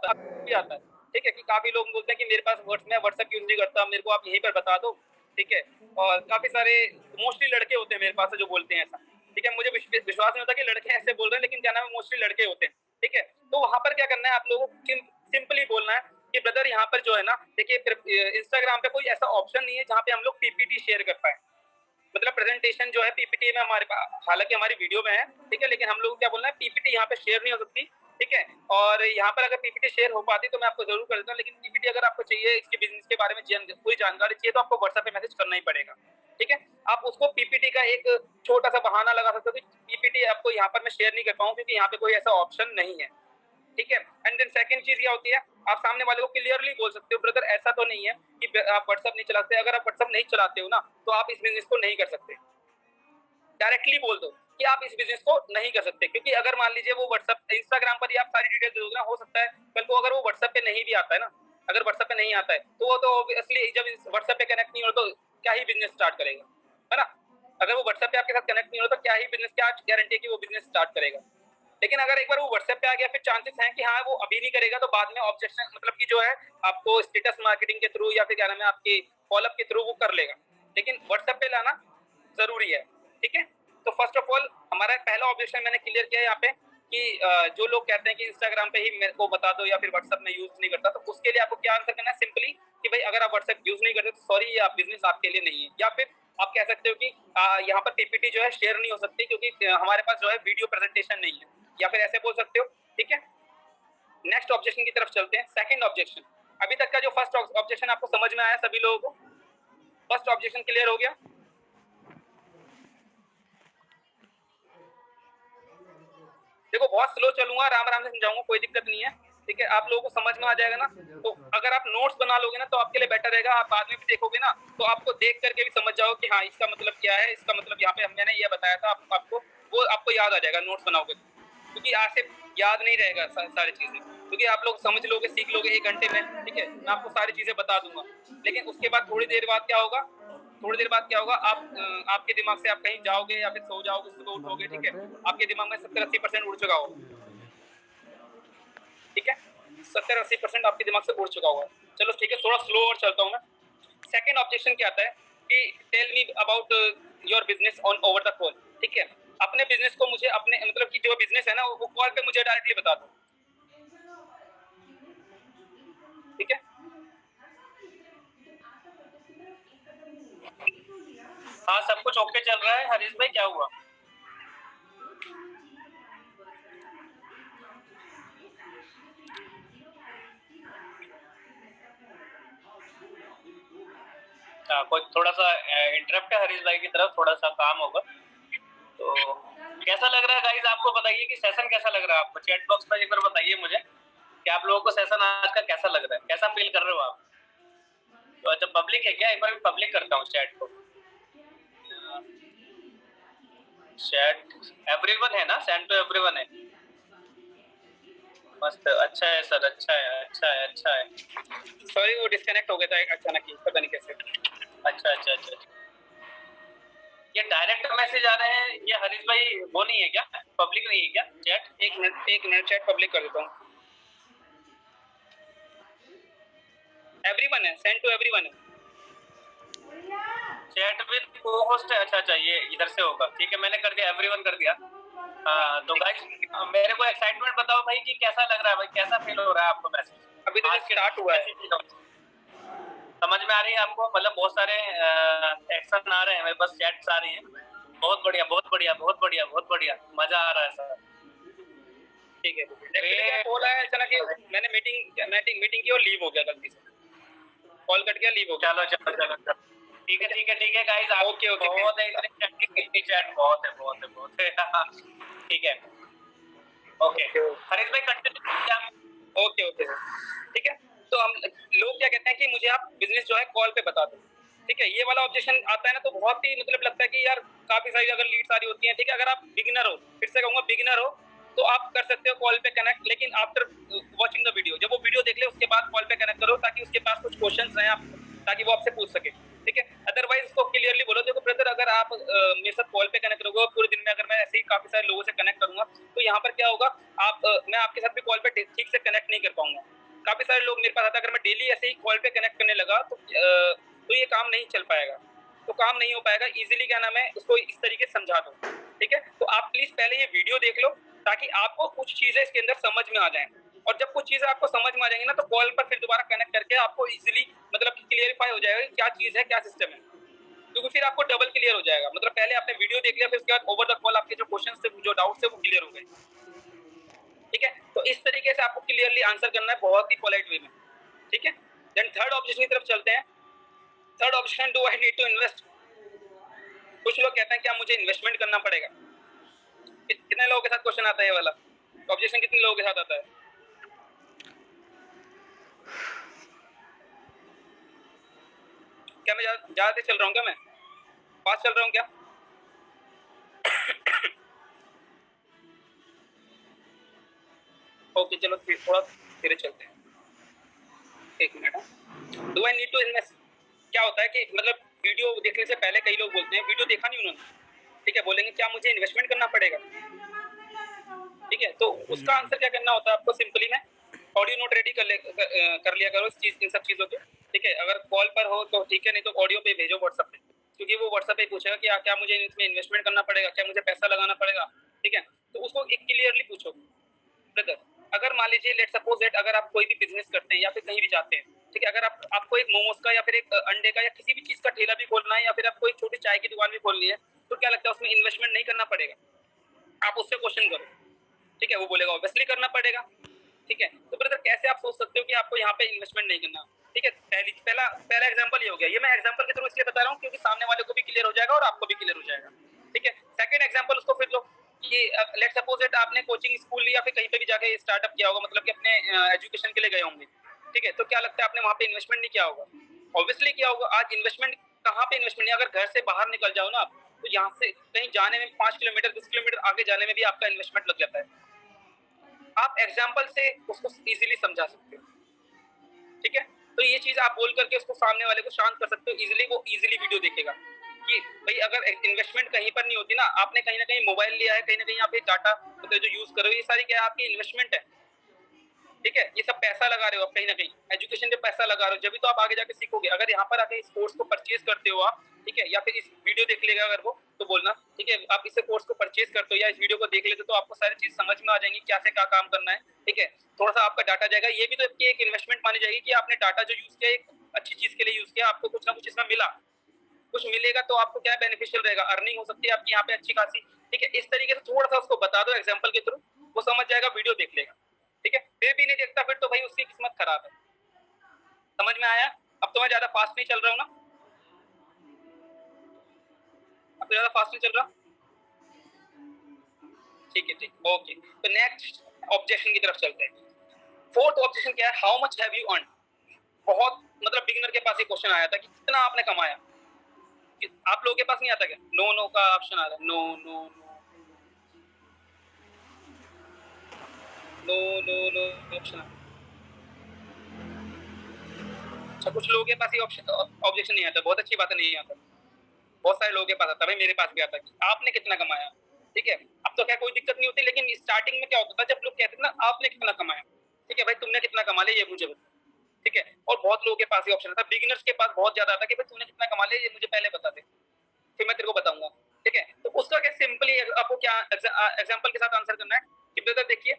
भी आता है, ठीक है, कि काफ़ी लोग बोलते हैं कि मेरे पास मैं व्हाट्सएप यूज़ नहीं करता, मेरे को आप यहीं पर बता दो, ठीक है? और काफ़ी सारे मोस्टली लड़के होते हैं मेरे पास जो बोलते हैं ऐसा, ठीक है? मुझे विश्वास नहीं होता कि लड़के ऐसे बोल रहे हैं, लेकिन क्या नाम है, मोस्टली लड़के होते हैं, ठीक है? तो वहाँ पर क्या करना है, आप लोगों को सिंपली बोलना है कि ब्रदर यहाँ पर जो है ना, देखिए इंस्टाग्राम पे कोई ऐसा ऑप्शन नहीं है जहाँ पे हम लोग पीपीटी शेयर कर पाएँ। मतलब प्रेजेंटेशन जो है पीपीटी में हमारे पास, हालांकि हमारी वीडियो में है, ठीक है, लेकिन हम लोग क्या बोलना है, पीपीटी यहाँ पे शेयर नहीं हो सकती, ठीक है? और यहाँ पर अगर पीपीटी शेयर हो पाती तो मैं आपको जरूर कर देता, लेकिन पीपीटी अगर आपको चाहिए, इसके बिजनेस के बारे में पूरी जानकारी चाहिए, तो आपको व्हाट्सएप पे मैसेज करना ही पड़ेगा, ठीक है? आप उसको पीपीटी का एक छोटा सा बहाना लगा सकते हो कि पीपीटी आपको यहाँ पर मैं शेयर नहीं कर पाऊँ क्योंकि यहाँ पे कोई ऐसा ऑप्शन नहीं है, ठीक है? एंड देन सेकंड चीज क्या होती है, आप सामने वाले को क्लियरली बोल सकते हो, ब्रदर ऐसा तो नहीं है कि आप व्हाट्सएप नहीं चलाते, अगर आप व्हाट्सएप नहीं चलाते हो ना, तो आप इस बिजनेस को नहीं कर सकते। डायरेक्टली बोल दो कि आप इस बिजनेस को नहीं कर सकते, क्योंकि अगर मान लीजिए वो व्हाट्सएप इंस्टाग्राम पर ही आप सारी डिटेल दे दोगे ना, हो सकता है कल को अगर वो व्हाट्सएप पे नहीं भी आता है ना, अगर व्हाट्सएप पे नहीं आता है तो वो तो ऑब्वियसली जब व्हाट्सएप पे कनेक्ट नहीं हो तो क्या ही बिजनेस स्टार्ट करेगा, है ना? अगर वो व्हाट्सएप पे आपके साथ कनेक्ट नहीं हो तो क्या ही बिजनेस, क्या गारंटी है कि वो बिजनेस स्टार्ट करेगा? लेकिन अगर एक बार वो व्हाट्सएप पे आ गया, फिर चांसेस हैं कि हाँ वो अभी नहीं करेगा, तो बाद में ऑब्जेक्शन मतलब कि जो है आपको स्टेटस मार्केटिंग के थ्रू या फिर क्या नाम है आपके फॉलोअप के थ्रू वो कर लेगा, लेकिन व्हाट्सएप पे लाना जरूरी है, ठीक है? तो फर्स्ट ऑफ ऑल हमारा पहला ऑब्जेक्शन मैंने क्लियर किया यहाँ पे कि जो लोग कहते हैं कि इंस्टाग्राम पे ही मेरे को बता दो या फिर व्हाट्सएप में यूज नहीं करता, तो उसके लिए आपको क्या आंसर करना है, सिंपली कि भाई अगर आप व्हाट्सएप यूज नहीं करते तो सॉरी, ये आप बिजनेस आपके लिए नहीं है। या फिर आप कह सकते हो कि यहाँ पर पीपीटी जो है शेयर नहीं हो सकती क्योंकि हमारे पास जो है वीडियो प्रेजेंटेशन नहीं है, या फिर ऐसे बोल सकते हो, ठीक है? नेक्स्ट ऑब्जेक्शन की तरफ चलते हैं, सेकंड ऑब्जेक्शन। अभी तक का जो फर्स्ट ऑब्जेक्शन आपको समझ में आया सभी लोगों को? फर्स्ट ऑब्जेक्शन क्लियर हो गया? देखो बहुत स्लो चलूंगा, राम राम से समझाऊंगा, कोई दिक्कत नहीं है, ठीक है? आप लोगों को समझ में आ जाएगा ना, तो अगर आप नोट्स बना लोगे ना तो आपके लिए बेटर रहेगा, आप बाद में भी देखोगे ना तो आपको देख करके भी समझ जाओ कि हाँ इसका मतलब क्या है, इसका मतलब यहाँ पे मैंने ये बताया था, आपको वो आपको याद आ जाएगा नोट्स बनाओगे, क्योंकि आज से याद नहीं रहेगा सारी चीजें, क्योंकि आप लोग समझ लोगे, सीख लोगे 1 घंटे में, ठीक है? मैं आपको सारी चीजें बता दूंगा, लेकिन उसके बाद थोड़ी देर बाद क्या होगा, आपके दिमाग से आप कहीं जाओगे या फिर सो जाओगे, सुबह उठोगे, ठीक है? आपके दिमाग में 70-80% उड़ चुका होगा, ठीक है? 70-80% आपके दिमाग से उड़ चुका होगा। चलो ठीक है, थोड़ा स्लो और चलता हूँ मैं। सेकंड ऑब्जेक्शन क्या आता है कि tell me about your business on over the call, ठीक है? अपने बिजनेस को मुझे अपने मतलब कि जो बिजनेस है ना वो कॉल पे मुझे डायरेक्टली बता दो, ठीक है? हाँ सब कुछ ओके चल रहा है। हरीश भाई क्या हुआ? कोई थोड़ा सा इंटरप्ट है हरीश भाई की तरफ, थोड़ा सा काम होगा। तो कैसा लग रहा है गाइस, आपको बताइए कि सेशन कैसा लग रहा है आपको, चैट बॉक्स में एक बार बताइए मुझे कि आप लोगों को सेशन आज का कैसा लग रहा है, कैसा फील कर रहे हो आप? तो अच्छा पब्लिक है क्या? एक बार पब्लिक करता हूँ चैट को। चैट एवरीवन है ना, सेंड टू एवरीवन है। मस्त, अच्छा है सर, अच्छा है, अच्छा है, अच्छा है। सॉरी वो डिस्कनेक्ट हो गया था अचानक ही, पता नहीं कैसे। अच्छा अच्छा अच्छा, ये डायरेक्ट मैसेज आ रहे हैं, ये हरीश भाई वो नहीं है क्या, पब्लिक नहीं है क्या चैट? एक मिनट चैट पब्लिक कर देता हूँ। एवरीवन है, सेंड टू एवरीवन है। चैट विद को-होस्ट है, अच्छा अच्छा, ये इधर से होगा, ठीक है, मैंने कर दिया, एवरीवन कर दिया। हाँ तो गाइस मेरे को एक्साइटमेंट बताओ भाई कि कैसा लग रहा है भाई, कैसा फील हो रहा है आपको मैसेज? अभी तो स्टार्ट हुआ है। समझ में आ रही है आपको? मतलब बहुत सारे एक्शन आ रहे हैं मेरे पास, चैट्स आ रही हैं। बहुत बढ़िया बहुत बढ़िया बहुत बढ़िया बहुत बढ़िया, मजा आ रहा है सर। ठीक है, एक्चुअली कॉल आया अचानक ही, मैंने मीटिंग की और लीव हो गया गलती से, कॉल कट गया, लीव हो गया। चलो चलो चलो चलो, ठीक है ठीक है ठीक है गाइस, आप ओके ओके, बहुत है, इतनी चैट बहुत है बहुत है बहुत है ठीक है, ओके हरीश भाई कंटिन्यू। ओके ओके ठीक है। तो हम लोग क्या कहते हैं कि मुझे आप बिजनेस जो है कॉल पे बता दो, ठीक है? ये वाला ऑब्जेक्शन आता है ना तो बहुत ही मतलब लगता है कि यार काफी सारी अगर लीड्स आ रही होती हैं, ठीक है? अगर आप बिगिनर हो, फिर से कहूंगा बिगिनर हो, तो आप कर सकते हो कॉल पे कनेक्ट, लेकिन आफ्टर वॉचिंग द वीडियो, जब वो वीडियो देख ले उसके बाद कॉल पे कनेक्ट करो ताकि उसके पास कुछ क्वेश्चंस हैं आप, ताकि वो आपसे पूछ सके, ठीक है? अदरवाइज उसको क्लियरली बोलो, देखो ब्रदर अगर आप मेरे साथ कॉल पे कनेक्ट रहोगे पूरे दिन में, अगर मैं ऐसे ही काफी सारे लोगों से कनेक्ट करूंगा तो यहाँ पर क्या होगा, आप मैं आपके साथ भी कॉल पे ठीक से कनेक्ट नहीं कर पाऊंगा। काफी सारे लोग मेरे पास आते हैं, अगर मैं डेली ऐसे ही कॉल पे कनेक्ट करने लगा तो ये काम नहीं चल पाएगा, तो काम नहीं हो पाएगा इजीली। क्या नाम है, उसको इस तरीके से समझा दो, ठीक है। तो आप प्लीज पहले ये वीडियो देख लो ताकि आपको कुछ चीजें इसके अंदर समझ में आ जाएं, और जब कुछ चीजें आपको समझ में आ जाएंगी ना तो कॉल पर फिर दोबारा कनेक्ट करके आपको इजीली मतलब क्लियरिफाई हो जाएगा कि क्या चीज है, क्या सिस्टम है, क्योंकि फिर आपको डबल क्लियर हो जाएगा। मतलब पहले आपने वीडियो देख लिया, फिर उसके बाद ओवर द कॉल आपके जो क्वेश्चन थे, जो डाउट थे वो क्लियर हो गए, ठीक है। तो इस तरीके से आपको क्लियरली आंसर करना है बहुत ही पोलाइट वे में, ठीक है। देन थर्ड ऑब्जेक्शन की तरफ चलते हैं। Third objection, do I need to invest. कुछ लोग कहते हैं क्या मुझे इन्वेस्टमेंट करना पड़ेगा। कितने लोगों के साथ क्वेश्चन आता है ये वाला ऑब्जेक्शन, कितने लोगों के साथ आता है? क्या मैं ज्यादा तेज चल रहा हूँ, क्या मैं फास्ट चल रहा हूँ क्या? ओके चलो थोड़ा धीरे चलते हैं, एक minute. Do I need to invest, क्या होता है कि मतलब वीडियो देखने से पहले कई लोग बोलते हैं वीडियो देखा नहीं उन्होंने, ठीक है, बोलेंगे क्या मुझे इन्वेस्टमेंट करना पड़ेगा, ठीक है। तो उसका आंसर क्या करना होता है आपको, सिंपली में ऑडियो नोट रेडी कर लिया करो इन सब चीजों के, ठीक है। अगर कॉल पर हो तो ठीक है, नहीं तो ऑडियो पे भेजो व्हाट्सएप पे, क्योंकि वो व्हाट्सएप पे पूछेगा कि क्या मुझे इसमें इन्वेस्टमेंट करना पड़ेगा, क्या मुझे पैसा लगाना पड़ेगा, ठीक है। तो उसको एक क्लियरली पूछो ब्रदर। अगर मान लीजिए लेट सपोज दैट अगर आप कोई भी बिजनेस करते हैं या फिर कहीं भी जाते हैं, ठीक है, अगर आपको एक मोमोज का या फिर एक अंडे का या किसी भी चीज का ठेला भी खोलना है या फिर आपको एक छोटी चाय की दुकान भी खोलनी है, तो क्या लगता है उसमें इन्वेस्टमेंट नहीं करना पड़ेगा? आप उससे क्वेश्चन करो, ठीक है, वो बोलेगा ऑब्वियसली करना पड़ेगा, ठीक है। तो ब्रदर कैसे आप सोच सकते हो कि आपको यहाँ पे इन्वेस्टमेंट नहीं करना, ठीक है। पहला एग्जांपल ये हो गया। ये मैं एग्जांपल के थ्रू इसलिए बता रहा हूँ क्योंकि सामने वाले को भी क्लियर हो जाएगा और आपको भी क्लियर हो जाएगा, ठीक है। सेकंड एग्जांपल उसको फिर लो कि लेट सपोज दैट आपने कोचिंग स्कूल लिया फिर कहीं पे भी जाके स्टार्टअप किया होगा, मतलब कि अपने एजुकेशन के लिए गए होंगे, ठीक है। तो क्या लगता है आपने वहाँ पे इन्वेस्टमेंट नहीं किया होगा? ऑब्वियसली किया होगा। आज इन्वेस्टमेंट कहाँ पे इन्वेस्टमेंट नहीं, अगर घर से बाहर निकल जाओ ना आप, तो यहाँ से कहीं जाने में 5 किलोमीटर 10 किलोमीटर आगे जाने में भी आपका इन्वेस्टमेंट लग जाता है। आप एग्जाम्पल से उसको इजीली समझा सकते हो, ठीक है। तो ये चीज आप बोल करके उसको सामने वाले को शांत कर सकते हो इजीली, वो इजीली वीडियो देखेगा कि भाई अगर इन्वेस्टमेंट कहीं पर नहीं होती ना, आपने कहीं ना कहीं मोबाइल लिया है, कहीं ना कहीं आप ये डाटा मतलब जो यूज करो, ये सारी क्या है आपकी इन्वेस्टमेंट है, ठीक है। ये सब पैसा लगा रहे हो आप, कहीं ना कहीं एजुकेशन पे पैसा लगा रहे हो, जब भी तो आप आगे जाके सीखोगे। अगर यहाँ पर आके इस कोर्स को परचेज करते हो आप, ठीक है, या फिर इस वीडियो देख लेगा अगर वो तो बोलना, ठीक है, आप इस कोर्स को परचेज करते हो या इस वीडियो को देख लेते हो तो आपको सारी चीज समझ में आ जाएंगी क्या से क्या काम करना है, ठीक है। थोड़ा सा आपका डाटा जाएगा, ये भी तो आपकी एक इन्वेस्टमेंट मानी जाएगी कि आपने डाटा जो यूज किया एक अच्छी चीज के लिए यूज किया, आपको कुछ ना कुछ इसमें मिला, कुछ मिलेगा तो आपको क्या बेनिफिशियल रहेगा, अर्निंग हो सकती है आपकी यहाँ पे अच्छी खासी, ठीक है। इस तरीके से थोड़ा सा उसको बता दो एग्जाम्पल के थ्रू, वो समझ जाएगा, वीडियो देख लेगा, ठीक है। फिर भी नहीं देखता फिर तो भाई उसकी किस्मत खराब है। समझ में आया? अब तो मैं ज्यादा फास्ट नहीं चल रहा हूँ ना, अब तो ज्यादा फास्ट नहीं चल रहा, ठीक है, ठीक, ओके। तो नेक्स्ट ऑब्जेक्शन की तरफ चलते हैं। फोर्थ ऑब्जेक्शन क्या है, how much have you earn. बहुत मतलब बिगिनर के पास ये क्वेश्चन आया था कि कितना आपने कमाया। आप लोगों के पास नहीं आता क्या? नो नो का ऑप्शन आ रहा है, no no no no no no option. अच्छा, कुछ लोगों के पास ये ऑप्शन ऑब्जेक्शन नहीं आता, बहुत अच्छी बात है, नहीं आता। बहुत सारे लोगों के पास आता है, भाई मेरे पास भी आता कि आपने कितना कमाया, ठीक है। अब तो क्या कोई दिक्कत नहीं होती, लेकिन स्टार्टिंग में क्या होता था जब लोग कहते थे ना आपने कितना कमाया, ठीक है, भाई तुमने कितना कमा लिया ये मुझे बता, ठीक है। और बहुत लोगों के पास ये ऑप्शन था, बिगिनर्स के पास बहुत ज्यादा आता कि भाई तूने कितना कमा लिया ये मुझे पहले बता दे, फिर मैं तेरे को बताऊंगा, ठीक है। तो उसका क्या सिंपली आपको क्या एग्जाम्पल के साथ आंसर करना है कि ब्रदर देखिए,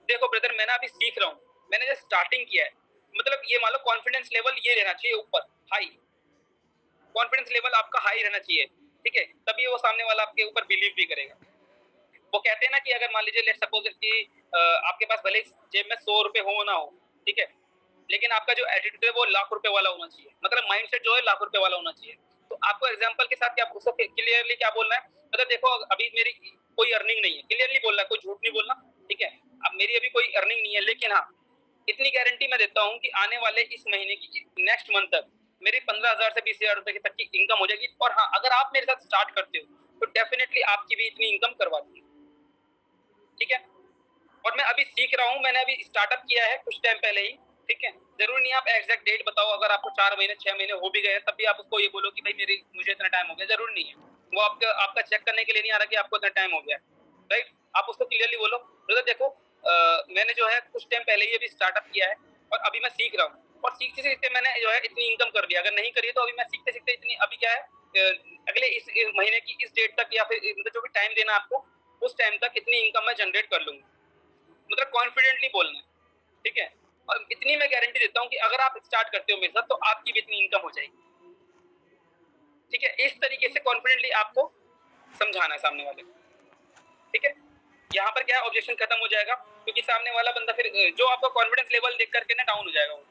देखो ब्रदर मैं ना अभी सीख रहा हूँ, मैंने जस्ट स्टार्टिंग किया है, मतलब ये मान लो कॉन्फिडेंस लेवल ये रहना चाहिए ऊपर, हाई कॉन्फिडेंस लेवल आपका हाई रहना चाहिए, ठीक है, तभी वो सामने वाला आपके ऊपर बिलीव भी करेगा। वो कहते हैं ना कि अगर मान लीजिए लेट सपोज कि आपके पास भले जेब में 100 रुपए हो ना हो, ठीक है, लेकिन आपका जो एटीट्यूड है वो लाख रुपए वाला होना चाहिए, मतलब माइंडसेट जो है लाख रुपए वाला होना चाहिए। तो आपको एग्जांपल के साथ क्या उसको क्लियरली क्या बोलना है, मतलब देखो अभी मेरी कोई अर्निंग नहीं है, क्लियरली बोलना है, कोई झूठ नहीं बोलना, ठीक है। अब मेरी अभी कोई अर्निंग नहीं है, लेकिन हाँ इतनी गारंटी मैं देता हूँ कि आने वाले इस महीने की नेक्स्ट मंथ तक मेरी 15,000 से 20,000 रुपए तक की इनकम हो जाएगी। और हाँ अगर आप मेरे साथ स्टार्ट करते हो तो डेफिनेटली आपकी भी इतनी इनकम करवा दूंगी, ठीक है। और मैं अभी सीख रहा हूँ, मैंने अभी स्टार्टअप किया है कुछ टाइम पहले ही, ठीक है। जरूरी नहीं आप एग्जैक्ट डेट बताओ, अगर आपको 4 महीने 6 महीने हो भी गए तब भी आप उसको ये बोलो कि भाई मुझे इतना टाइम हो गया, जरूरी नहीं है। वो आपका चेक करने के लिए नहीं आ रहा कि आपको इतना टाइम हो गया, राइट। आप उसको क्लियरली बोलो ब्रदर देखो मैंने जो है कुछ टाइम पहले ही अभी स्टार्टअप किया है और अभी मैं सीख रहा हूँ, और सीखते सीखते मैंने जो है इतनी इनकम कर लिया, अगर नहीं करी तो अभी मैं सीखते सीखते इतनी अभी क्या है अगले इस महीने की इस डेट तक या फिर मतलब जो भी टाइम देना आपको उस टाइम तक इतनी इनकम मैं जनरेट कर लूंगा। मतलब कॉन्फिडेंटली बोलना है, ठीक है। और इतनी मैं गारंटी देता हूँ कि अगर आप स्टार्ट करते हो मेरे साथ तो आपकी भी इतनी इनकम हो जाएगी, ठीक है। इस तरीके से कॉन्फिडेंटली आपको समझाना है सामने वाले को, ठीक है। यहाँ पर क्या है ऑब्जेक्शन खत्म हो जाएगा, क्योंकि सामने वाला बंदा फिर जो आपका कॉन्फिडेंस लेवल देख करके ना डाउन हो जाएगा। वो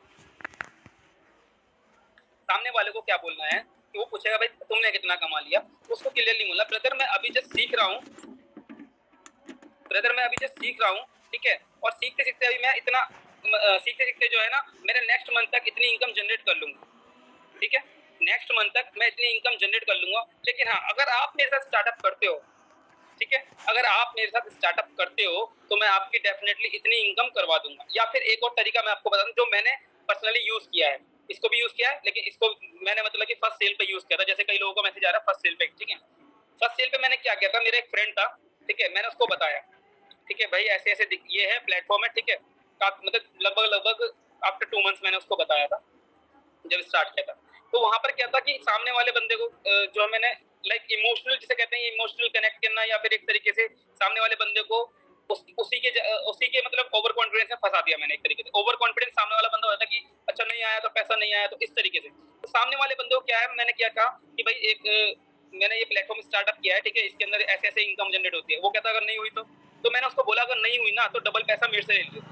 सामने वाले को क्या बोलना है कि वो पूछेगा भाई तुमने कितना कमा लिया, उसको क्लियरली बोलना ब्रदर मैं अभी जस्ट सीख रहा हूँ, ब्रदर मैं अभी जस्ट सीख रहा हूँ, ठीक है। और सीखते सीखते अभी मैं इतना सीखते सीखते जो है ना मेरे नेक्स्ट मंथ तक इतनी इनकम जनरेट कर लूंगा, ठीक है। नेक्स्ट मंथ तक मैं इतनी इनकम जनरेट कर लूंगा। लेकिन हाँ अगर आप मेरे साथ स्टार्टअप करते हो, ठीक है, अगर आप मेरे साथ स्टार्टअप करते हो तो मैं आपकी डेफिनेटली इतनी इनकम करवा दूंगा। या फिर एक और तरीका मैं आपको बता दूं जो मैंने पर्सनली यूज किया है, इसको भी यूज किया है लेकिन इसको मैंने मतलब कि फर्स्ट सेल पे यूज किया था। जैसे कई लोगों को मैसेज आ रहा है फर्स्ट सेल पे, ठीक है। फर्स्ट सेल पे मैंने क्या किया था, मेरा एक फ्रेंड था, ठीक है, मैंने उसको बताया, ठीक है भाई ऐसे ऐसे ये है प्लेटफॉर्म है, ठीक है। मतलब लगभग आफ्टर 2 मंथ्स मैंने उसको बताया था जब स्टार्ट किया था। तो वहां पर क्या था कि सामने वाले बंदे को जो मैंने लाइक इमोशनल जिसे कहते हैं इमोशनल कनेक्ट करना, या फिर एक तरीके से सामने वाले बंदे को उसी के मतलब ओवर कॉन्फिडेंस में फंसा दिया मैंने। एक तरीके से ओवर कॉन्फिडेंस सामने वाला बंदा होता है कि अच्छा नहीं आया तो पैसा नहीं आया, तो इस तरीके से। तो सामने वाले बंदे को क्या है मैंने क्या कहा कि भाई मैंने ये प्लेटफॉर्म स्टार्टअप किया है, ठीक है, इसके अंदर ऐसे ऐसे इनकम जनरेट होती है। वो कहता अगर नहीं हुई तो मैंने उसको बोला अगर नहीं हुई ना तो डबल पैसा मेरे से ले लियो,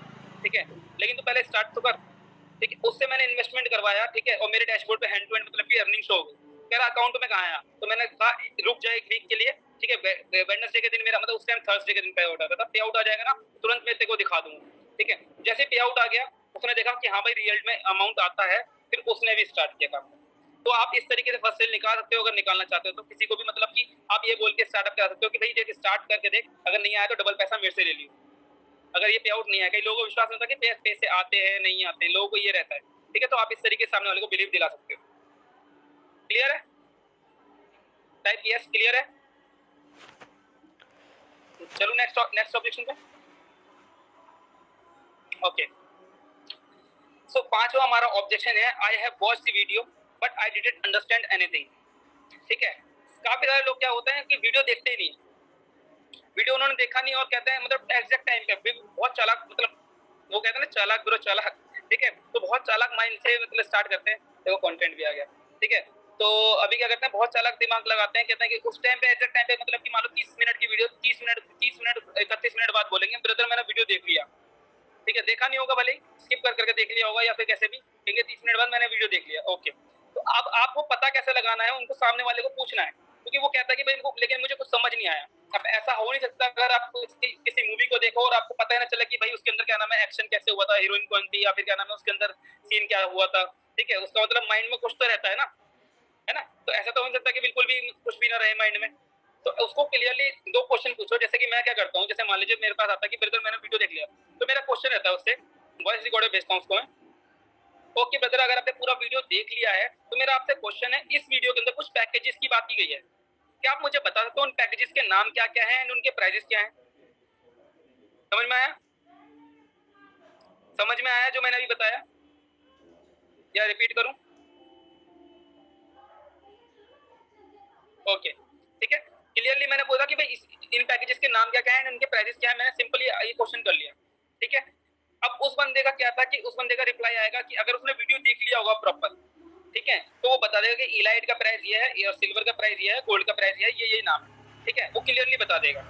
ठीक है, लेकिन तो पहले स्टार्ट तो कर, ठीक है। उससे मैंने इन्वेस्टमेंट करवाया, ठीक है, और मेरे डैशबोर्ड पे हैंड टू हैंड मतलब कि अर्निंग शो हो गई। कह रहा अकाउंट में कहाँ आया, तो मैंने कहा रुक जाए एक वीक के लिए, ठीक है। वेडनेसडे के दिन मेरा मतलब उस टाइम थर्सडे के दिन पे आउट आता था, पे आउट आ जाएगा ना तुरंत मैं तेरे को दिखा दूंगा, ठीक है। जैसे पे आउट आ गया उसने देखा कि हाँ भाई रियल में अमाउंट आता है, फिर उसने भी स्टार्ट किया काम। तो आप इस तरीके से फर्स्ट सेल निकाल सकते हो, अगर निकालना चाहते हो तो किसी को भी मतलब कि आप ये बोल के स्टार्टअप करा सकते हो कि भाई देख स्टार्ट करके देख, अगर नहीं आया तो डबल पैसा मेरे से ले लियो। अगर ये पे आउट नहीं है, कई लोगों को विश्वास नहीं होता कि पैसे आते हैं नहीं आते हैं, लोगों को ये रहता है, ठीक है। तो आप इस तरीके से सामने वाले को बिलीव दिला सकते हो। क्लियर है? टाइप यस क्लियर है। चलो नेक्स्ट ऑब्जेक्शन पे। ओके सो पांचवा हमारा ऑब्जेक्शन है I have watched the video but I didn't understand anything. ठीक है, काफी सारे लोग क्या होते हैं कि वीडियो देखते ही नहीं, वीडियो उन्होंने देखा नहीं और कहते हैं मतलब एग्जैक्ट टाइम पे बहुत चालाक, मतलब वो कहते हैं ना चालाक ब्रो चालाक, ठीक है। तो बहुत चालाक माइंड से मतलब स्टार्ट करते हैं, देखो कंटेंट भी आ गया, ठीक है। तो अभी क्या करते हैं बहुत चालाक दिमाग लगाते हैं, कहते हैं कि उस टाइम पे एग्जैक्ट टाइम पे मतलब कि मान लो 30 मिनट की वीडियो 30 मिनट 31 मिनट बाद बोलेंगे ब्रदर मैंने वीडियो देख लिया, ठीक है। देखा नहीं होगा भले स्किप कर करके देख लिया होगा या फिर कैसे भी, ठीक है, 30 मिनट बाद मैंने वीडियो देख लिया, ओके। तो अब आपको पता कैसे लगाना है, उनको सामने वाले को पूछना है, क्योंकि वो कहता है कि भाई इनको लेकिन मुझे कुछ समझ नहीं आया। अब ऐसा हो नहीं सकता अगर आप किसी मूवी को देखो और आपको पता ही ना चले कि भाई उसके अंदर क्या नाम है एक्शन कैसे हुआ था, हीरोइन कौन थी, या फिर क्या नाम है उसके अंदर सीन क्या हुआ था, ठीक है। उसका मतलब माइंड में कुछ तो रहता है ना। तो ऐसा तो हो सकता है कि बिल्कुल भी कुछ भी ना रहे माइंड में। तो उसको क्लियरली 2 क्वेश्चन पूछो, जैसे कि मैं क्या करता हूँ, जैसे मान लीजिए मेरे पास आता है कि ब्रदर मैंने वीडियो देख लिया, तो मेरा क्वेश्चन रहता है उससे वॉइस रिकॉर्डर भेजता हूँ उसको मैं, ओके ब्रदर अगर आपने पूरा वीडियो देख लिया है तो मेरा आपसे क्वेश्चन है इस वीडियो के अंदर कुछ पैकेजेस की बात की गई है, क्या आप मुझे बता सकते हो उन पैकेजेस के नाम क्या क्या है एंड उनके प्राइजेस क्या है। समझ में आया? समझ में आया जो मैंने अभी बताया या रिपीट करूं? ओके ठीक है, क्लियरली मैंने बोला कि भाई इन पैकेजेस के नाम क्या क्या है एंड उनके प्राइजेस क्या है, मैंने सिंपली ये क्वेश्चन कर लिया, ठीक है। अब उस बंदे का क्या था कि उस बंदे का रिप्लाई आएगा कि अगर उसने वीडियो देख लिया होगा प्रॉपर, ठीक है, तो वो बता देगा कि इलाइट का प्राइस ये है और सिल्वर का प्राइस ये है, गोल्ड का प्राइस ये है, ये नाम है, ठीक है, वो क्लियरली बता देगा,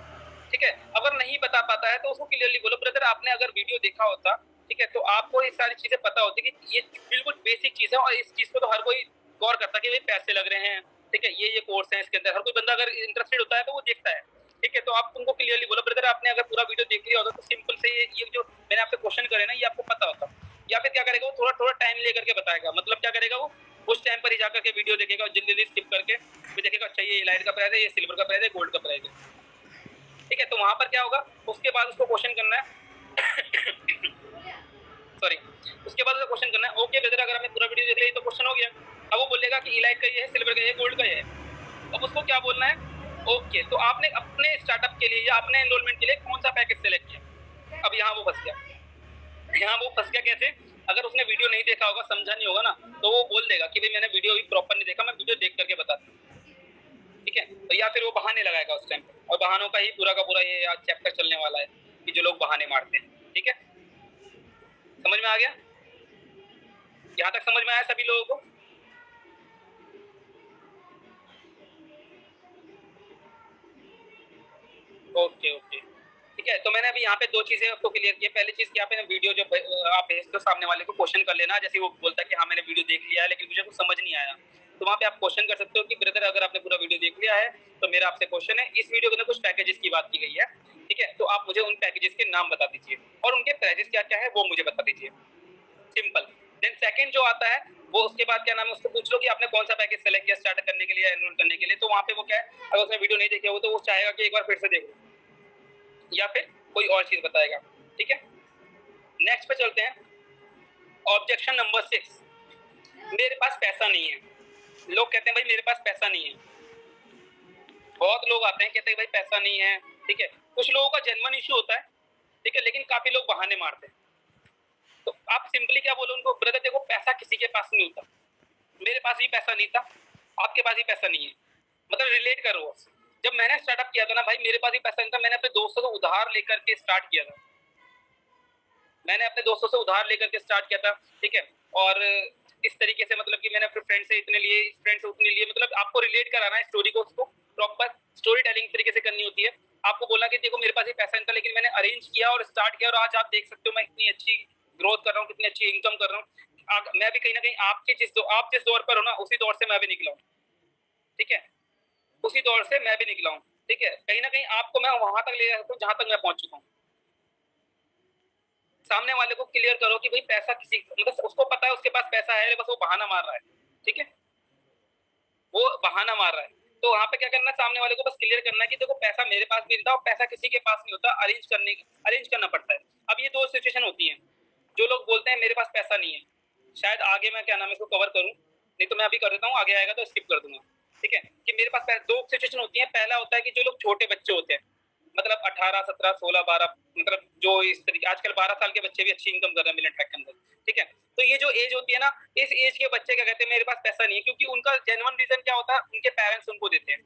ठीक है। अगर नहीं बता पाता है तो उसको क्लियरली बोलो ब्रदर आपने अगर वीडियो देखा होता, ठीक है, तो आपको ये सारी चीजें पता होती कि ये बिल्कुल बेसिक चीज है और इस चीज को तो हर कोई गौर करता है कि भाई पैसे लग रहे हैं, ठीक है, ये कोर्स है, इसके अंदर हर कोई बंदा अगर इंटरेस्टेड होता है तो वो देखता है, ठीक है। तो आप तुमको क्लियरली बोलो ब्रदर आपने अगर पूरा वीडियो देख लिया होता तो सिंपल से ये जो मैंने आपसे क्वेश्चन करे ना ये आपको पता होता। या फिर क्या करेगा वो थोड़ा थोड़ा टाइम लेकर के बताएगा, मतलब क्या करेगा वो उस टाइम पर ही जाकर के वीडियो देखेगा और जल्दी जल्दी स्किप करके फिर देखेगा अच्छा ये लाइट का प्राइस है, ये सिल्वर का प्राइस है, गोल्ड का प्राइस है, ठीक है। तो वहां पर क्या होगा उसके बाद उसको क्वेश्चन करना है सॉरी, उसके बाद क्वेश्चन करना है, ओके ब्रदर अगर आपने पूरा वीडियो देख लिया तो क्वेश्चन हो गया। अब वो बोलेगा कि इलाइट का ये है, सिल्वर का ये है, गोल्ड का ये है। अब उसको क्या बोलना है, ओके तो आपने अपने स्टार्टअप के लिए या अपने एनरोलमेंट के लिए कौन सा पैकेज सेलेक्ट किया। अब यहाँ वो फंस गया। यहाँ वो फंस गया कैसे, अगर उसने वीडियो नहीं देखा होगा, समझा नहीं होगा ना, तो वो बोल देगा कि भाई मैंने वीडियो भी प्रॉपर नहीं देखा, मैं वीडियो देख करके बताता हूँ, ठीक है। तो या फिर वो बहाने लगाएगा उस टाइम पे, और बहानों का ही पूरा का पूरा ये आज चैप्टर चलने वाला है कि जो लोग बहाने मारते हैं, ठीक है। समझ में आ गया, यहाँ तक समझ में आया सभी लोगों को। ओके ओके, ठीक है। तो मैंने अभी यहाँ पे दो चीजें आपको क्लियर की है। पहली चीज कि आप वीडियो जो आप भेजते हो सामने वाले को, क्वेश्चन कर लेना। जैसे वो बोलता है कि हाँ मैंने वीडियो देख लिया है लेकिन मुझे कुछ समझ नहीं आया, तो वहाँ पे आप क्वेश्चन कर सकते हो कि ब्रदर अगर आपने पूरा वीडियो देख लिया है तो मेरा आपसे क्वेश्चन है, इस वीडियो के अंदर कुछ पैकेजेस की बात की गई है, ठीक है, तो आप मुझे उन पैकेजेस के नाम बता दीजिए और उनके प्राइजेस क्या क्या है वो मुझे बता दीजिए, सिंपल। देन सेकंड जो आता है वो उसके बाद क्या नाम है, उसको पूछ लो कि आपने कौन सा पैकेज सेलेक्ट किया स्टार्ट करने के लिए, एनरोल करने के लिए। तो वहाँ पे वो क्या है, अगर उसने वीडियो नहीं देखी हो तो वो चाहेगा कि एक बार फिर से देखो या फिर कोई और चीज बताएगा, ठीक है। नेक्स्ट पे चलते हैं, ऑब्जेक्शन नंबर 6, मेरे पास पैसा नहीं है। लोग कहते हैं भाई मेरे पास पैसा नहीं है, बहुत लोग आते हैं कहते हैं भाई पैसा नहीं है, ठीक है। कुछ लोगों का जेन्युइन इशू होता है, ठीक है, लेकिन काफी लोग बहाने मारते हैं। तो आप सिंपली क्या बोलो उनको, ब्रदर देखो पैसा किसी के पास नहीं होता, मेरे पास भी पैसा नहीं था, आपके पास भी पैसा नहीं है, मतलब रिलेट करो। जब मैंने स्टार्टअप किया था ना भाई, मेरे पास भी पैसा नहीं था, मैंने अपने दोस्तों को उधार लेकर के स्टार्ट किया था, मैंने अपने दोस्तों से उधार लेकर के स्टार्ट किया था, ठीक है। और इस तरीके से मतलब कि मैंने अपने फ्रेंड से इतने लिए, फ्रेंड से उतने लिए, मतलब आपको रिलेट कराना है स्टोरी को, उसको प्रॉपर स्टोरी टेलिंग तरीके से करनी होती है। आपको बोला कि देखो मेरे पास ही पैसा नहीं था लेकिन मैंने अरेंज किया और स्टार्ट किया, और आज आप देख सकते हो मैं इतनी अच्छी ग्रोथ कर रहा हूँ, कितनी अच्छी इनकम कर रहा हूँ। मैं भी कहीं ना कहीं आपके आप जिस दौर पर हो ना उसी दौर से मैं भी निकला हूँ, ठीक है, उसी दौर से मैं भी निकला हूँ, ठीक है। कहीं ना कहीं आपको मैं वहां तक ले जा सकता हूँ जहां तक मैं पहुंच चुका हूँ। सामने वाले को क्लियर करो कि भाई पैसा किसी, मतलब उसको पता है उसके पास पैसा है, बस वो बहाना मार रहा है, ठीक है, वो बहाना मार रहा है। तो वहां पे क्या करना है, सामने वाले को बस क्लियर करना है कि देखो पैसा मेरे पास भी नहीं था और पैसा किसी के पास नहीं होता, अरेंज करना पड़ता है। अब ये दो सिचुएशन होती हैं, जो लोग बोलते हैं मेरे पास पैसा नहीं है, शायद आगे मैं क्या नाम है इसको कवर करूं, नहीं तो मैं अभी कर देता हूँ, आगे आएगा तो स्किप कर दूंगा, ठीक है। कि मेरे पास दो सिचुएशन होती है। पहला होता है कि जो लोग छोटे बच्चे होते हैं, मतलब 18, 17, 16, 12, मतलब जो इस तरीके, आजकल 12 साल के बच्चे भी अच्छी इनकम कर रहे हैं मिलियन ट्रैक के अंदर, ठीक है। तो ये जो एज होती है ना, इस एज के बच्चे क्या कहते हैं मेरे पास पैसा नहीं है, क्योंकि उनका जेन्युइन रीजन क्या होता है, उनके पेरेंट्स उनको देते हैं।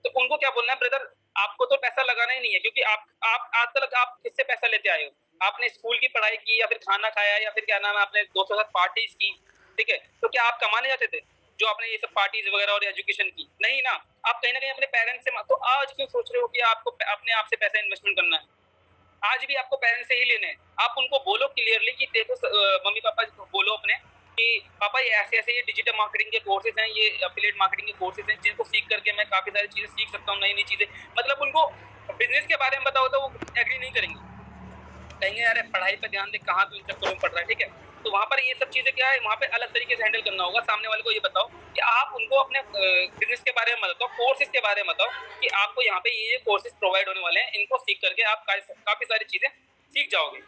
तो उनको क्या बोलना है, ब्रदर आपको तो पैसा लगाना ही नहीं है, क्योंकि आप आज तक आप किससे पैसा लेते आए हो, आपने स्कूल की पढ़ाई की या फिर खाना खाया या फिर क्या नाम है आपने दोस्तों के साथ पार्टीज की, ठीक है। तो क्या आप कमाने जाते थे जो आपने ये सब पार्टीज वगैरह और एजुकेशन की, नहीं ना। आप कहीं ना कहीं अपने पेरेंट्स से, तो आज क्यों सोच रहे हो कि आपको अपने आप से पैसा इन्वेस्टमेंट करना है, आज भी आपको पेरेंट्स से ही लेने हैं। आप उनको बोलो क्लियरली कि देखो मम्मी पापा बोलो अपने कि पापा ये ऐसे ऐसे ये डिजिटल मार्केटिंग के कोर्सेज हैं, ये एफिलिएट मार्केटिंग के कोर्सेज हैं, जिनको सीख करके मैं काफी सारी चीजें सीख सकता हूँ, नई नई चीजें। मतलब उनको बिजनेस के बारे में बताओ तो वो एग्री नहीं करेंगे, कहेंगे यार पढ़ाई पे ध्यान दे, कहाँ तू इन चक्करों में पढ़ रहा है, ठीक है। तो वहाँ पर ये सब चीजें क्या है, वहाँ पे अलग तरीके से हैंडल करना होगा। सामने वाले को ये बताओ कि आप उनको अपने बिजनेस के बारे में बताओ, कोर्सेज के बारे में बताओ कि आपको यहाँ पे ये कोर्सेज प्रोवाइड होने वाले हैं, इनको सीख करके आप काफी सारी चीजें सीख जाओगे,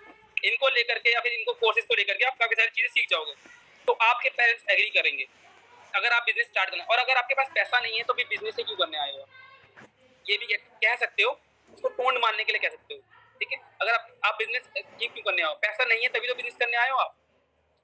इनको लेकर के या फिर इनको कोर्सेज को लेकर के आप काफी सारी चीजें सीख जाओगे। तो आपके पेरेंट्स एग्री करेंगे अगर आप बिजनेस स्टार्ट करना। और अगर आपके पास पैसा नहीं है तो भी बिजनेस ही क्यों करने आए हो, ये भी कह सकते हो, उसको टोंड मारने के लिए कह सकते हो, ठीक है। अगर आप बिजनेस क्यों करने आओ, पैसा नहीं है तभी तो बिजनेस करने आए हो आप।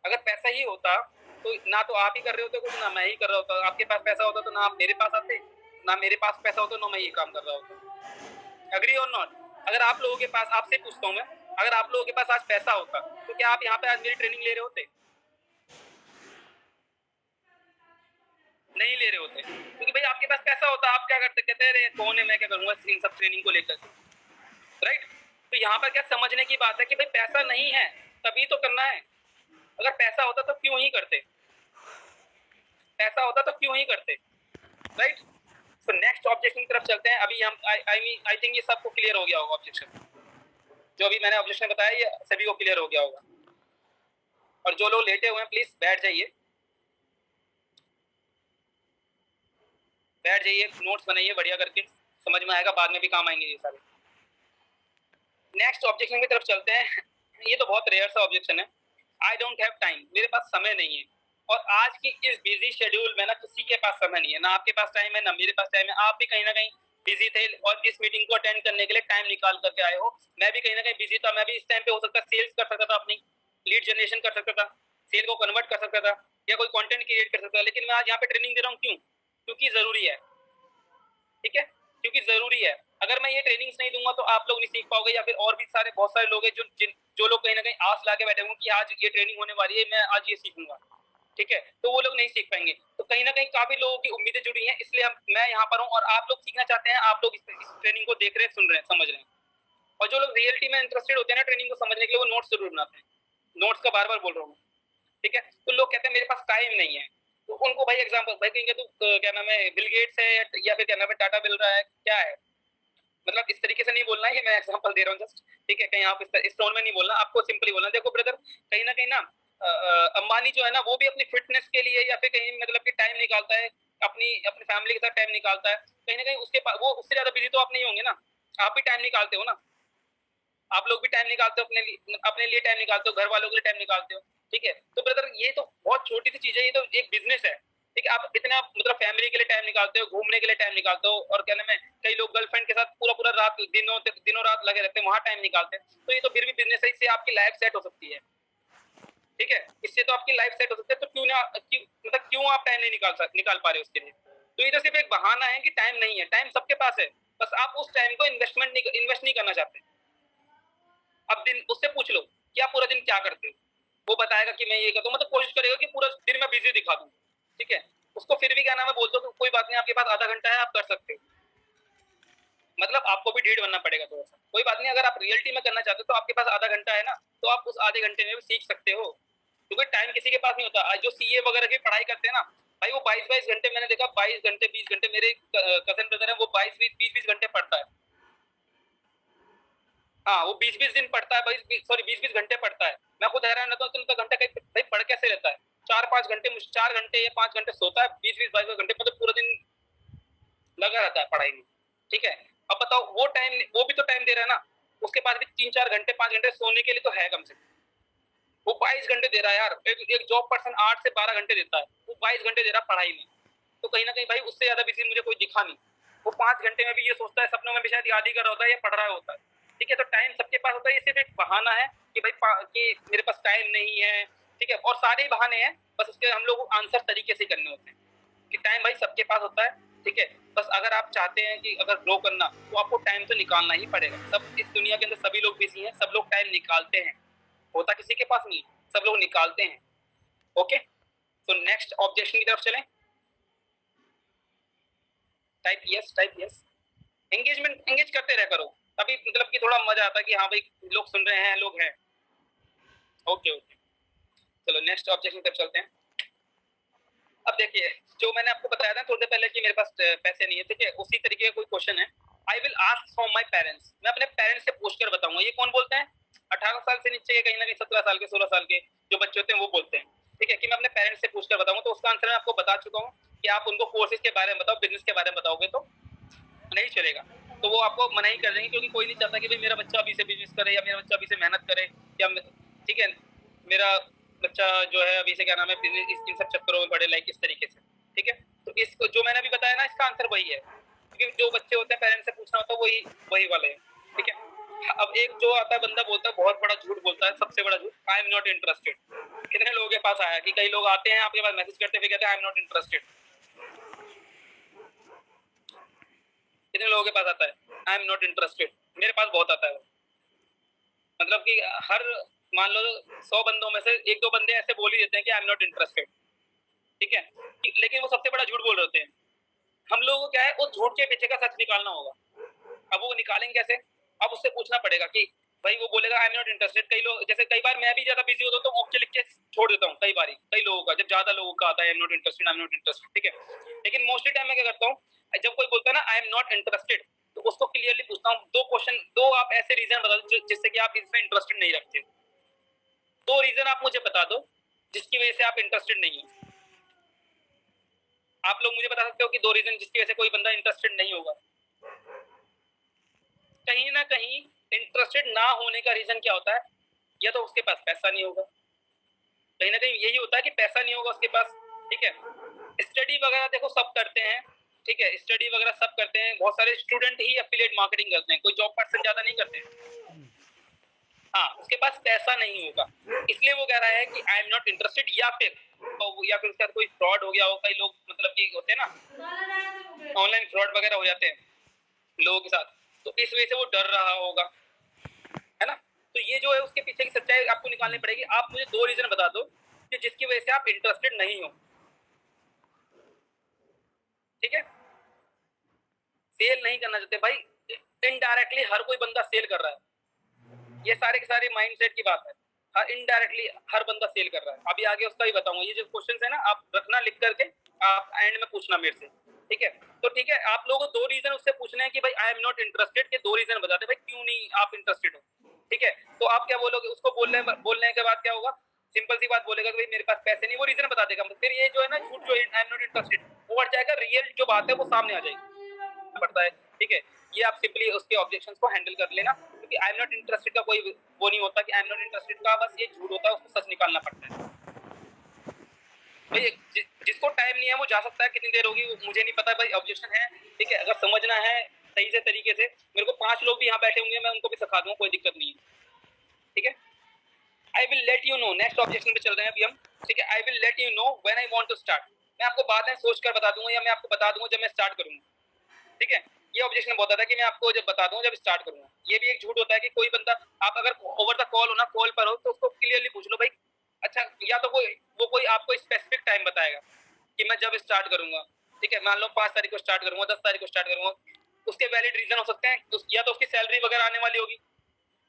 अगर पैसा ही होता तो ना तो आप ही कर रहे होते कुछ, ना मैं ही कर रहा होता। आपके पास पैसा होता तो ना आप मेरे पास आते, ना मेरे पास पैसा होता ना मैं ये काम कर रहा होता। एग्री और नॉट। अगर आप लोगों के पास, आपसे पूछता हूँ मैं, अगर आप लोगों के पास आज पैसा होता तो क्या आप यहाँ पे आज मेरी ट्रेनिंग ले रहे होते, नहीं ले रहे होते, क्योंकि भाई आपके पास पैसा होता। आप क्या करते, कहते हैं कौन है मैं क्या करूंगा इन सब ट्रेनिंग को लेकर, राइट। तो यहाँ पर क्या समझने की बात है कि भाई पैसा नहीं है तभी तो करना है, अगर पैसा होता तो क्यों ही करते, पैसा होता तो क्यों ही करते, राइट। तो नेक्स्ट ऑब्जेक्शन की तरफ चलते हैं। अभी हम आई थिंक ये सबको क्लियर हो गया होगा ऑब्जेक्शन, जो अभी मैंने ऑब्जेक्शन बताया ये सभी को क्लियर हो गया होगा। और जो लोग लेटे हुए हैं प्लीज बैठ जाइए, बैठ जाइए, नोट्स बनाइए बढ़िया करके, समझ में आएगा, बाद में भी काम आएंगे ये सारे। नेक्स्ट ऑब्जेक्शन की तरफ चलते हैं। ये तो बहुत रेयर सा ऑब्जेक्शन है, आई डोंट हैव टाइम, मेरे पास समय नहीं है। और आज की इस बिजी शेड्यूल में ना किसी के पास समय नहीं है, ना आपके पास टाइम है ना मेरे पास टाइम है। आप भी कहीं ना कहीं बिजी थे और इस मीटिंग को अटेंड करने के लिए टाइम निकाल करके आए हो। मैं भी कहीं ना कहीं बिजी था, मैं भी इस टाइम पे हो सकता है सेल्स कर सकता था, अपनी लीड जनरेशन कर सकता था, सेल को कन्वर्ट कर सकता था या कोई कंटेंट क्रिएट कर सकता था। लेकिन मैं आज यहाँ पे ट्रेनिंग दे रहा हूँ, क्यों? क्योंकि जरूरी है। ठीक है, क्योंकि जरूरी है। अगर मैं ये ट्रेनिंग्स नहीं दूंगा तो आप लोग नहीं सीख पाओगे, या फिर और भी सारे बहुत सारे लोग हैं जो लोग कहीं ना कहीं आस ला के बैठे होंगे कि आज ये ट्रेनिंग होने वाली है, मैं आज ये सीखूंगा। ठीक है, तो वो लोग नहीं सीख पाएंगे। तो कहीं ना कहीं काफी लोगों की उम्मीदें जुड़ी हैं, इसलिए मैं यहाँ पर हूँ और आप लोग सीखना चाहते हैं। आप लोग इस ट्रेनिंग को देख रहे हैं, सुन रहे हैं, समझ रहे हैं। और जो लोग रियलिटी में इंटरेस्टेड होते हैं ना ट्रेनिंग को समझने के लिए, वो नोट्स जरूर बनाते हैं। नोट्स का बार बार बोल रहा हूँ। ठीक है, तो लोग कहते हैं मेरे पास टाइम नहीं है, तो उनको भाई एग्जाम्पल भाई कहेंगे तो क्या नाम है, बिल गेट्स है या फिर क्या नाम है टाटा मिल रहा है, क्या है? मतलब इस तरीके से नहीं बोलना है, मैं एग्जांपल दे रहा हूँ जस्ट। ठीक है, कहीं आप इस टोन में नहीं बोलना, आपको सिंपली बोलना। देखो ब्रदर, कहीं ना अंबानी जो है ना, वो भी अपनी फिटनेस के लिए या फिर कहीं मतलब कि टाइम निकालता है, अपनी अपनी फैमिली के साथ टाइम निकालता है। कहीं ना कहीं उसके पास वो उससे ज्यादा बिजी तो आप नहीं होंगे ना, आप भी टाइम निकालते हो ना, आप लोग भी टाइम निकालते हो अपने लिए टाइम निकालते हो, घर वालों के लिए टाइम निकालते हो। ठीक है, तो ब्रदर ये तो बहुत छोटी सी चीज है, ये तो एक बिजनेस है। ठीक है, आप इतना मतलब फैमिली के लिए टाइम निकालते हो, घूमने के लिए टाइम निकालते हो, और क्या नाम है, कई लोग गर्लफ्रेंड के साथ पूरा पूरा रात दिनों रात लगे रहते हैं, वहां टाइम निकालते हैं। तो ये तो फिर भी बिजनेस है, इससे आपकी लाइफ सेट हो सकती है। ठीक है, इससे तो आपकी लाइफ सेट हो सकती है। तो क्यों आप टाइम नहीं निकाल पा रहे उसके लिए? तो ये तो सिर्फ एक बहाना है कि टाइम नहीं है। टाइम सबके पास है, बस आप उस टाइम को इन्वेस्ट नहीं करना चाहते। अब दिन उससे पूछ लो कि आप पूरा दिन क्या करते हो, वो बताएगा कि मैं ये करता हूँ, मतलब कोशिश करेगा कि पूरा दिन मैं बिजी दिखा दूं। ठीक है, उसको फिर भी क्या नाम है बोल दो तो कोई बात नहीं, आपके पास आधा घंटा है, आप कर सकते हो। मतलब आपको भी ढीठ बनना पड़ेगा थोड़ा सा, कोई बात नहीं। अगर आप रियलिटी में करना चाहते हो तो आपके पास आधा घंटा है ना, तो आप उस आधे घंटे में भी सीख सकते हो, क्योंकि टाइम किसी के पास नहीं होता। जो सीए वगैरह की पढ़ाई करते हैं ना भाई, वो 22-22 घंटे, मैंने देखा 22 घंटे 20 घंटे, मेरे कजन ब्रदर है वो 22-20 घंटे पढ़ता है। हाँ, वो 20-20 दिन पढ़ता है भाई, सॉरी 20-20 घंटे पढ़ता है। मैं खुद हैरान रहता हूँ कि उनका घंटा कहीं भाई पढ़ कैसे रहता है। 4-5 घंटे, 4 घंटे या 5 घंटे सोता है, 20-22 घंटे, मतलब पूरा दिन लगा रहता है पढ़ाई में। ठीक है, अब बताओ वो टाइम, वो भी तो टाइम दे रहा है ना, उसके पास भी 3-4 घंटे 5 घंटे सोने के लिए तो है कम से कम। वो 22 घंटे दे रहा है यार, एक जॉब पर्सन 8 से 12 घंटे देता है, वो 22 घंटे दे रहा है पढ़ाई में। तो कहीं ना कहीं भाई उससे ज्यादा बिजी मुझे कोई दिखा नहीं। वो 5 घंटे में भी ये सोचता है, सपनों में भी शायद याद ही कर रहा होता है या पढ़ रहा होता है। ठीक है, तो टाइम सबके पास होता है, ये सिर्फ एक बहाना है कि भाई कि मेरे पास टाइम नहीं है। ठीक है, और सारे ही बहाने हैं, बस उसके हम लोग को आंसर तरीके से करने होते हैं कि टाइम भाई सबके पास होता है। ठीक है, बस अगर आप चाहते हैं कि अगर ग्रो करना, तो आपको टाइम तो निकालना ही पड़ेगा। सब इस दुनिया के अंदर सभी लोग बिजी हैं, सब लोग टाइम निकालते हैं, होता किसी के पास नहीं, सब लोग निकालते हैं। ओके, तो नेक्स्ट ऑब्जेक्शन की तरफ चलें। Type yes. एंगेज करते रह करो, तभी मतलब कि थोड़ा मजा आता है कि हाँ भाई लोग सुन रहे हैं, लोग हैं। ओके, चलो नेक्स्ट ऑब्जेक्शन की तरफ चलते हैं। अब देखिए, जो मैंने आपको बताया था थोड़ी देर पहले कि मेरे पास पैसे नहीं है, ठीक है, उसी तरीके का कोई क्वेश्चन है। I will ask from my parents, मैं अपने पेरेंट्स से पूछ कर बताऊंगा। ये कौन बोलते हैं? 18 साल से नीचे के, कहीं ना कहीं 17 साल के, 16 साल के जो बच्चे होते हैं वो बोलते हैं। ठीक है, कि मैं अपने पेरेंट्स से पूछ कर बताऊंगा। तो उसका आंसर मैं आपको बता चुका हूँ कि आप उनको कोर्सेज के बारे में बताओ, बिजनेस के बारे में बताओगे तो नहीं चलेगा, तो वो आपको मना ही कर देंगे, क्योंकि कोई नहीं चाहता कि भाई मेरा बच्चा अभी से बिजनेस करे या मेरा बच्चा अभी से मेहनत करे, या ठीक है, मेरा बच्चा जो है अभी से क्या नाम है बिजनेस इन सब चक्करों में पड़े, लाइक इस तरीके से। ठीक है, तो इसको जो मैंने अभी बताया ना, इसका आंसर वही है, क्योंकि जो बच्चे होते हैं पेरेंट्स से पूछना होता है वही वाले हैं। ठीक है, अब एक जो आता है बंदा बोलता है, बहुत बड़ा झूठ बोलता है, सबसे बड़ा झूठ, आई एम नॉट इंटरेस्टेड। कितने लोगों के पास आया कि कई लोग आते हैं आपके पास मैसेज करते फिर कहते हैं आई एम नॉट इंटरेस्टेड। कितने लोगों के पास आता है आई एम नॉट इंटरेस्टेड? मेरे पास बहुत आता है। मतलब कि हर, मान लो 100 बंदों में से 1-2 बंदे ऐसे बोल ही देते हैं कि आई एम नॉट इंटरेस्टेड। ठीक है, लेकिन वो सबसे बड़ा झूठ बोल रहे होते हैं। हम लोगों को क्या है, उस झूठ के पीछे का सच निकालना होगा। अब वो निकालेंगे कैसे? अब उससे पूछना पड़ेगा कि भाई वो बोलेगा आई एम नॉट इंटरेस्टेड। कई लोग, जैसे कई बार मैं भी ज्यादा बिजी होता हूँ तो ओके लिख के छोड़ देता हूँ। कई लोगों का, जब ज्यादा लोगों का आता है आई am not interested, I am not interested. ठीक है, लेकिन मोस्टली टाइम मैं क्या करता हूँ, जब कोई बोलता है ना आई एम नॉट इंटरेस्टेड, तो उसको क्लियरली पूछता हूँ दो आप ऐसे रीजन बता दो जिससे कि आप इसमें इंटरेस्टेड नहीं रखते। 2 रीजन आप मुझे बता दो जिसकी वजह से आप इंटरेस्टेड नहीं हो। आप लोग मुझे बता सकते हो कि 2 रीजन जिसकी वजह से कोई बंदा इंटरेस्टेड नहीं होगा। कहीं ना कहीं इंटरेस्टेड ना होने का रीजन क्या होता है? या तो उसके पास पैसा नहीं होगा, कहीं ना कहीं यही होता है कि पैसा नहीं होगा उसके पास, ठीक है। स्टडी वगैरह देखो सब करते हैं, ठीक है, स्टडी वगैरह सब करते हैं, बहुत सारे स्टूडेंट ही एफिलिएट मार्केटिंग करते हैं, कोई जॉब पर्सन ज्यादा नहीं करते हैं। हाँ, उसके पास पैसा नहीं होगा, इसलिए वो कह रहा है कि आई एम नॉट इंटरेस्टेड, या फिर उसके साथ कोई फ्रॉड हो गया हो। कई लोग मतलब कि होते हैं ना, ऑनलाइन फ्रॉड वगैरह हो जाते हैं लोगों के साथ, तो इस वजह से वो डर रहा होगा, है ना। तो ये जो है उसके पीछे की सच्चाई आपको निकालनी पड़ेगी। आप मुझे 2 रीजन बता दो कि जिसकी वजह से आप इंटरेस्टेड नहीं हो, ठीक है। सेल नहीं करना चाहते भाई, इनडायरेक्टली हर कोई बंदा सेल कर रहा है, ये सारे के सारे माइंडसेट की बात है। हर इनडायरेक्टली हर बंदा सेल कर रहा है। अभी आगे उसका भी बताऊंगा। ये जो क्वेश्चन है ना, आप रखना लिख करके, आप एंड में पूछना मेरे से, ठीक है। तो ठीक है, आप लोगों को 2 रीजन उससे पूछने हैं कि भाई आई एम नॉट इंटरेस्टेड के 2 रीजन बता दे भाई क्यों नहीं आप इंटरेस्टेड हो, ठीक है। तो आप क्या बोलोगे उसको? बोलने के बाद क्या होगा? सिंपल सी बात बोलेगा कि भाई मेरे पास पैसे नहीं, वो रीजन बता देगा। फिर ये जो है ना झूठ, जो आई एम नॉट इंटरेस्टेड, वो हट जाएगा, रियल जो बात है वो सामने आ जाएगी, पड़ता है, ठीक है। ये आप सिंपली उसके ऑब्जेक्शंस को हैंडल कर लेना, क्योंकि आई एम नॉट इंटरेस्टेड का कोई वो नहीं होता कि आई एम नॉट इंटरेस्टेड का, बस ये झूठ होता है, उसको सच निकालना पड़ता है भाई। जिसको टाइम नहीं है वो जा सकता है, कितनी देर होगी मुझे नहीं पता भाई, ऑब्जेक्शन है, ठीक है। अगर समझना है सही से तरीके से, मेरे को 5 लोग भी यहाँ बैठे होंगे, मैं उनको भी सिखा दूंगा, कोई दिक्कत नहीं है, ठीक है। I will let you know, next objection पे चल रहे हैं अभी हम, ठीक है। I will let you know when I want to start, मैं आपको बाद में सोच कर बता दूंगा, या मैं आपको बता दूंगा जब मैं स्टार्ट करूंगा, ठीक है। ये ऑब्जेक्शन बहुत आता है कि मैं आपको जब बता दूंगा जब स्टार्ट करूंगा। ये भी एक झूठ होता है कि कोई बंदा, आप अगर ओवर द कॉल हो ना, कॉल पर हो, तो उसको क्लियरली पूछ लो भाई, अच्छा, या तो कोई आपको स्पेसिफिक टाइम बताएगा कि मैं जब स्टार्ट करूंगा, ठीक है। मान लो 5 तारीख को स्टार्ट करूंगा, 10 तारीख को स्टार्ट करूंगा, उसके वैलिड रीजन हो सकते हैं, या तो उसकी सैलरी वगैरह आने वाली होगी,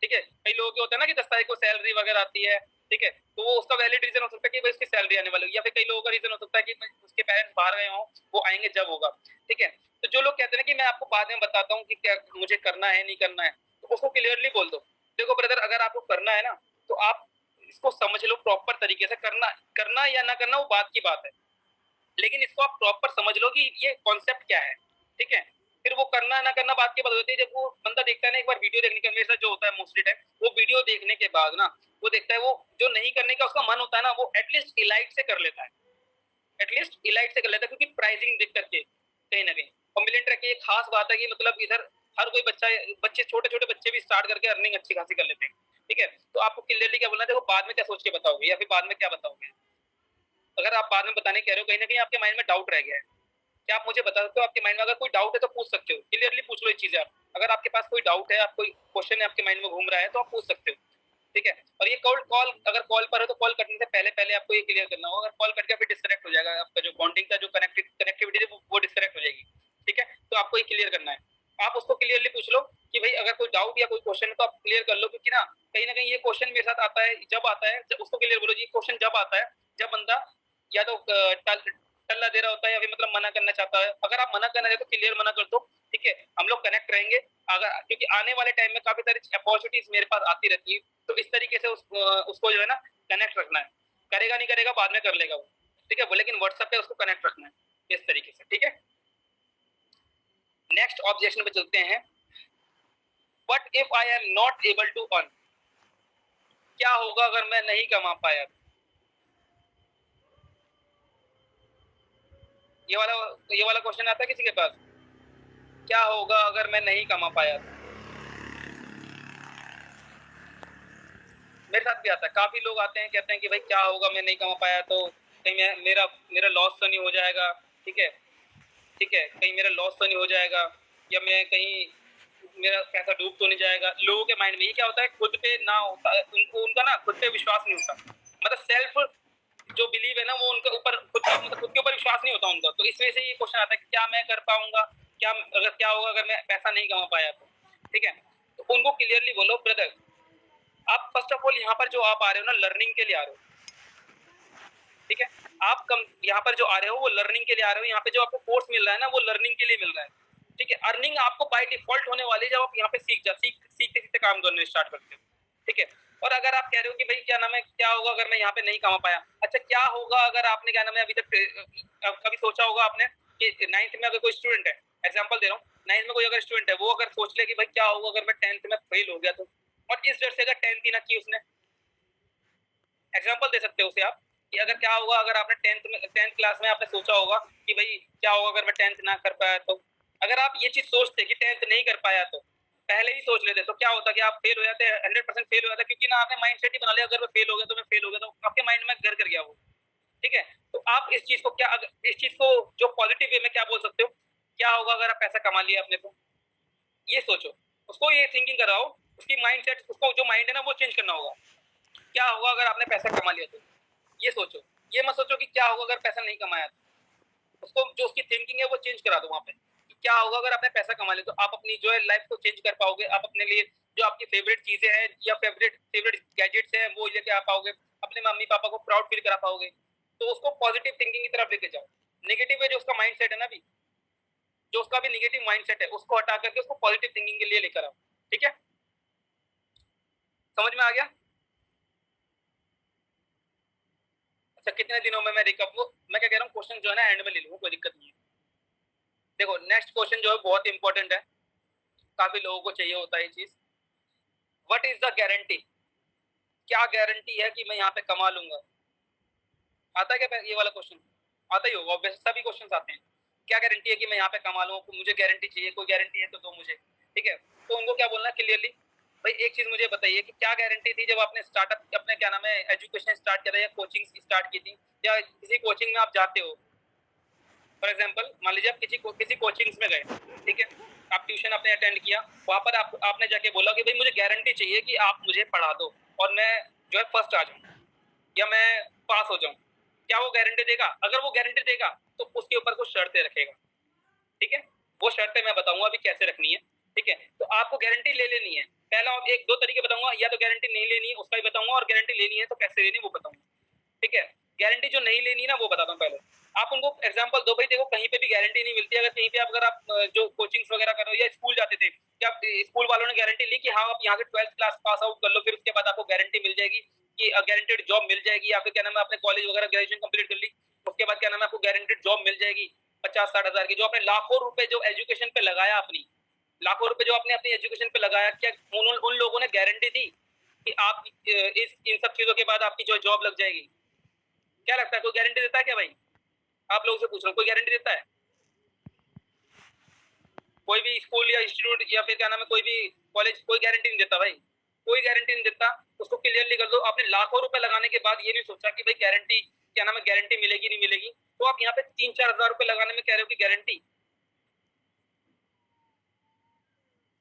ठीक है। कई लोगों के होता है ना कि 10 तारीख को सैलरी वगैरह आती है, ठीक है, तो वो उसका वैलिड रीजन हो सकता है कि भाई उसकी सैलरी आने वाली होगी, या फिर कई लोगों का रीजन हो सकता है कि उसके पेरेंट्स बाहर गए हों, वो आएंगे जब होगा, ठीक है। तो जो लोग कहते हैं कि मैं आपको बाद में बताता हूँ कि क्या मुझे करना है नहीं करना है, तो उसको क्लियरली बोल दो, देखो ब्रदर, अगर आपको करना है ना, तो आप इसको समझ लो प्रॉपर तरीके से। करना या ना करना वो बात की बात है, लेकिन इसको आप प्रॉपर समझ लो कि ये कॉन्सेप्ट क्या है, ठीक है। फिर वो करना ना करना बात की बात होती है। जब वो बंदा देखता है ना, एक बार वीडियो देखने का, मेरे साथ जो होता है मोस्टली टाइम, वो वीडियो देखने के बाद ना, वो देखता है, वो जो नहीं करने का उसका मन होता है ना, वो एटलीस्ट इलाइट से कर लेता है, एटलीस्ट इलाइट से कर लेता है, क्योंकि प्राइसिंग देख करके कहीं ना कहीं। और मिलियन ट्रैक की एक खास बात है कि मतलब इधर हर कोई बच्चे छोटे छोटे बच्चे भी स्टार्ट करके अर्निंग अच्छी खासी कर लेते हैं, ठीक है। तो आपको क्लियरली क्या बोलना है, देखो बाद में क्या सोच के बताओगे, या फिर बाद में क्या बताओगे। अगर आप बाद में बताने कह रहे हो, कहीं ना कहीं आपके माइंड में डाउट रह गया है, क्या आप मुझे बता सकते हो? आपके माइंड में अगर कोई डाउट है तो पूछ सकते हो, क्लियरली पूछ लो ये चीजें आप। अगर आपके पास कोई डाउट है, आप कोई क्वेश्चन है आपके माइंड में घूम रहा है, तो आप पूछ सकते हो, ठीक है। और ये कॉल अगर कॉल पर है तो कॉल कटने से पहले पहले आपको ये क्लियर करना होगा। अगर कॉल कट गया फिर डिस्कनेक्ट हो जाएगा, आपका जो बॉन्डिंग का जो कनेक्टिविटी है वो डिस्कनेक्ट हो जाएगी, ठीक है। तो आपको ये क्लियर करना है। आप उसको क्लियरली पूछ लो कि भाई अगर कोई डाउट या कोई क्वेश्चन है तो आप क्लियर कर लो, क्योंकि ना कहीं ये क्वेश्चन मेरे साथ आता है, जब आता है, उसको क्लियर बोलो जी, क्वेश्चन जब आता है जब बंदा या तो टल्ला दे रहा होता है, या फिर मतलब मना करना चाहता है। अगर आप मना करना चाहते तो क्लियर मना कर दो, ठीक है, हम लोग कनेक्ट रहेंगे। अगर क्योंकि आने वाले टाइम में काफी सारी अपॉर्चुनिटीज मेरे पास आती रहती है, तो इस तरीके से उसको जो है ना कनेक्ट रखना है। करेगा नहीं करेगा बाद में कर लेगा वो, ठीक है वो, लेकिन व्हाट्सएप पे उसको कनेक्ट रखना है इस तरीके से, ठीक है। नेक्स्ट ऑब्जेक्शन पे चलते हैं। What if I am not able to earn, क्या होगा अगर मैं नहीं कमा पाया। ये वाला क्वेश्चन आता है किसी के पास, क्या होगा अगर मैं नहीं कमा पाया। मेरे साथ भी आता है, काफी लोग आते हैं कहते हैं कि भाई क्या होगा मैं नहीं कमा पाया तो कहीं मेरा लॉस तो नहीं हो जाएगा, ठीक है, ठीक है, कहीं मेरा लॉस तो नहीं हो जाएगा, या मैं कहीं मेरा पैसा डूब तो नहीं जाएगा। लोगों के माइंड में ये क्या होता है, खुद पे ना होता है उनका ना खुद पे विश्वास नहीं होता, मतलब सेल्फ जो बिलीव है ना वो उनके ऊपर खुद के ऊपर विश्वास नहीं होता उनका। तो इस वजह से ये क्वेश्चन आता है कि क्या मैं कर पाऊंगा, क्या होगा अगर मैं पैसा नहीं कमा पाया तो, ठीक है। तो उनको क्लियरली बोलो ब्रदर, आप फर्स्ट ऑफ ऑल यहाँ पर जो आप आ रहे हो ना लर्निंग के लिए आ रहे हो, ठीक है। आप यहाँ पर जो आ रहे हो वो लर्निंग के लिए आ रहे हो, यहाँ पे जो आपको कोर्स मिल रहा है ना वो लर्निंग के लिए मिल रहा है, ठीक है। अर्निंग आपको बाय डिफॉल्ट होने वाली है जब आप यहाँ पे सीखते सीखते काम करने स्टार्ट करते हो, ठीक है। और अगर आप कह रहे हो कि भाई क्या नाम है, क्या होगा अगर मैं यहाँ पे नहीं कमा पाया, अच्छा क्या होगा अगर आपने क्या नाम है अभी तक कभी सोचा होगा आपने कि 9th में अगर कोई स्टूडेंट है, एग्जाम्पल दे रहा हूँ, 9th में कोई अगर स्टूडेंट है, वो अगर सोच ले कि भाई क्या होगा अगर मैं 10th में फेल हो गया तो, और इस डर से अगर 10th ही ना की उसने, एग्जाम्पल दे सकते हो उसे आप कि अगर क्या होगा अगर आपने टेंथ क्लास में आपने सोचा होगा कि भाई क्या होगा अगर मैं टेंथ ना कर पाया तो, अगर आप ये चीज सोचते कि टेंथ नहीं कर पाया तो पहले ही सोच लेते तो क्या होता कि आप फेल हो जाते, 100% फेल हो जाता, क्योंकि ना आपने माइंड सेट ही बना लिया अगर मैं फेल हो गया तो मैं फेल हो गया, तो आपके माइंड में घर कर गया वो। ठीक है, तो आप इस चीज को क्या, इस चीज को जो पॉजिटिव वे में क्या बोल सकते हो, क्या होगा अगर आप पैसा कमा लिया अपने को, ये सोचो, उसको ये थिंकिंग कराओ, उसकी माइंड सेट, उसको जो माइंड है ना वो चेंज करना होगा। क्या होगा अगर आपने पैसा कमा लिया तो, ये सोचो, ये मत सोचो कि क्या होगा अगर पैसा नहीं कमाया तो, उसको जो उसकी थिंकिंग है वो चेंज करा दो वहां पे, क्या होगा अगर आपने पैसा कमा लिया तो आप अपनी जो है लाइफ को चेंज कर पाओगे, आप अपने लिए जो आपकी फेवरेट चीजें हैं या फेवरेट गैजेट्स हैं वो लेके आ पाओगे, अपने मम्मी पापा को प्राउड फील करा पाओगे। तो उसको पॉजिटिव थिंकिंग की तरफ लेके जाओ, नेगेटिव है जो उसका माइंड सेट है ना भी, जो उसका भी नेगेटिव माइंड सेट है उसको हटा करके उसको पॉजिटिव थिंकिंग के लिए लेकर आओ। ठीक है, समझ में आ गया? अच्छा, कितने दिनों में मैं रिकअप, मैं क्या कह रहा हूँ क्वेश्चन जो है ना एंड में ले लूंगा, कोई दिक्कत नहीं है। देखो नेक्स्ट क्वेश्चन जो है बहुत इंपॉर्टेंट है, काफी लोगों को चाहिए होता है ये चीज, व्हाट इज द गारंटी, क्या गारंटी है कि मैं यहाँ पे कमा लूंगा? आता है क्या ये वाला क्वेश्चन? आता ही होगा, ऑब्वियस सभी क्वेश्चन आते हैं, क्या गारंटी है कि मैं यहाँ पे कमा लूँ, मुझे गारंटी चाहिए, कोई गारंटी है तो दो मुझे। ठीक है, तो उनको क्या बोलना क्लियरली, भाई एक चीज मुझे बताइए कि क्या गारंटी थी जब आपने स्टार्टअप अपने क्या नाम है एजुकेशन स्टार्ट किया था या कोचिंग स्टार्ट की थी, या किसी कोचिंग में आप जाते हो, फॉर एग्जाम्पल मान लीजिए आप किसी कोचिंग्स में गए, ठीक है, आप ट्यूशन आपने अटेंड किया, वहां पर आपने जाके बोला कि भाई मुझे गारंटी चाहिए कि आप मुझे पढ़ा दो और मैं जो है फर्स्ट आ जाऊं या मैं पास हो जाऊं, क्या वो गारंटी देगा? अगर वो गारंटी देगा तो उसके ऊपर कुछ शर्तें रखेगा। ठीक है, वो शर्तें मैं बताऊंगा अभी कैसे रखनी है। ठीक है, तो आपको गारंटी ले लेनी है, पहला एक दो तरीके बताऊंगा, या तो गारंटी नहीं लेनी है उसका भी बताऊंगा, और गारंटी लेनी है तो कैसे लेनी है वो बताऊंगा। ठीक है, गारंटी जो नहीं लेनी ना वो बताता हूँ पहले, आप उनको एग्जांपल दो, भाई देखो कहीं पे भी गारंटी नहीं मिलती, अगर कहीं पे अगर आप जो कोचिंग्स वगैरह कर रहे हो या स्कूल जाते थे, क्या स्कूल वालों ने गारंटी ली कि हाँ आप यहाँ से 12th क्लास पास आउट कर लो फिर उसके बाद आपको गारंटी मिल जाएगी कि गारंटेड जॉब मिल जाएगी, या फिर क्या नाम है आपने कॉलेज वगैरह ग्रेजुएशन कंप्लीट कर ली उसके बाद क्या नाम है आपको गारंटेड जॉब मिल जाएगी 50-60 हजार की, जो आपने लाखों रुपए जो एजुकेशन पे लगाया, अपनी लाखों रुपए जो आपने अपनी एजुकेशन पे लगाया, क्या उन लोगों ने गारंटी दी कि आप इन सब चीजों के बाद आपकी जो जॉब लग जाएगी? क्या लगता है कोई गारंटी देता है क्या भाई? आप लोगों से पूछ रहा हूँ, कोई गारंटी देता है? कोई भी स्कूल या इंस्टीट्यूट या फिर क्या नाम है कोई भी कॉलेज कोई गारंटी नहीं देता भाई, कोई गारंटी नहीं देता। उसको क्लियरली कर दो, आपने लाखों रुपए लगाने के बाद ये नहीं सोचा कि भाई गारंटी क्या नाम है गारंटी मिलेगी नहीं मिलेगी, तो आप यहाँ पे 3-4 हजार रुपए लगाने में कह रहे हो कि गारंटी।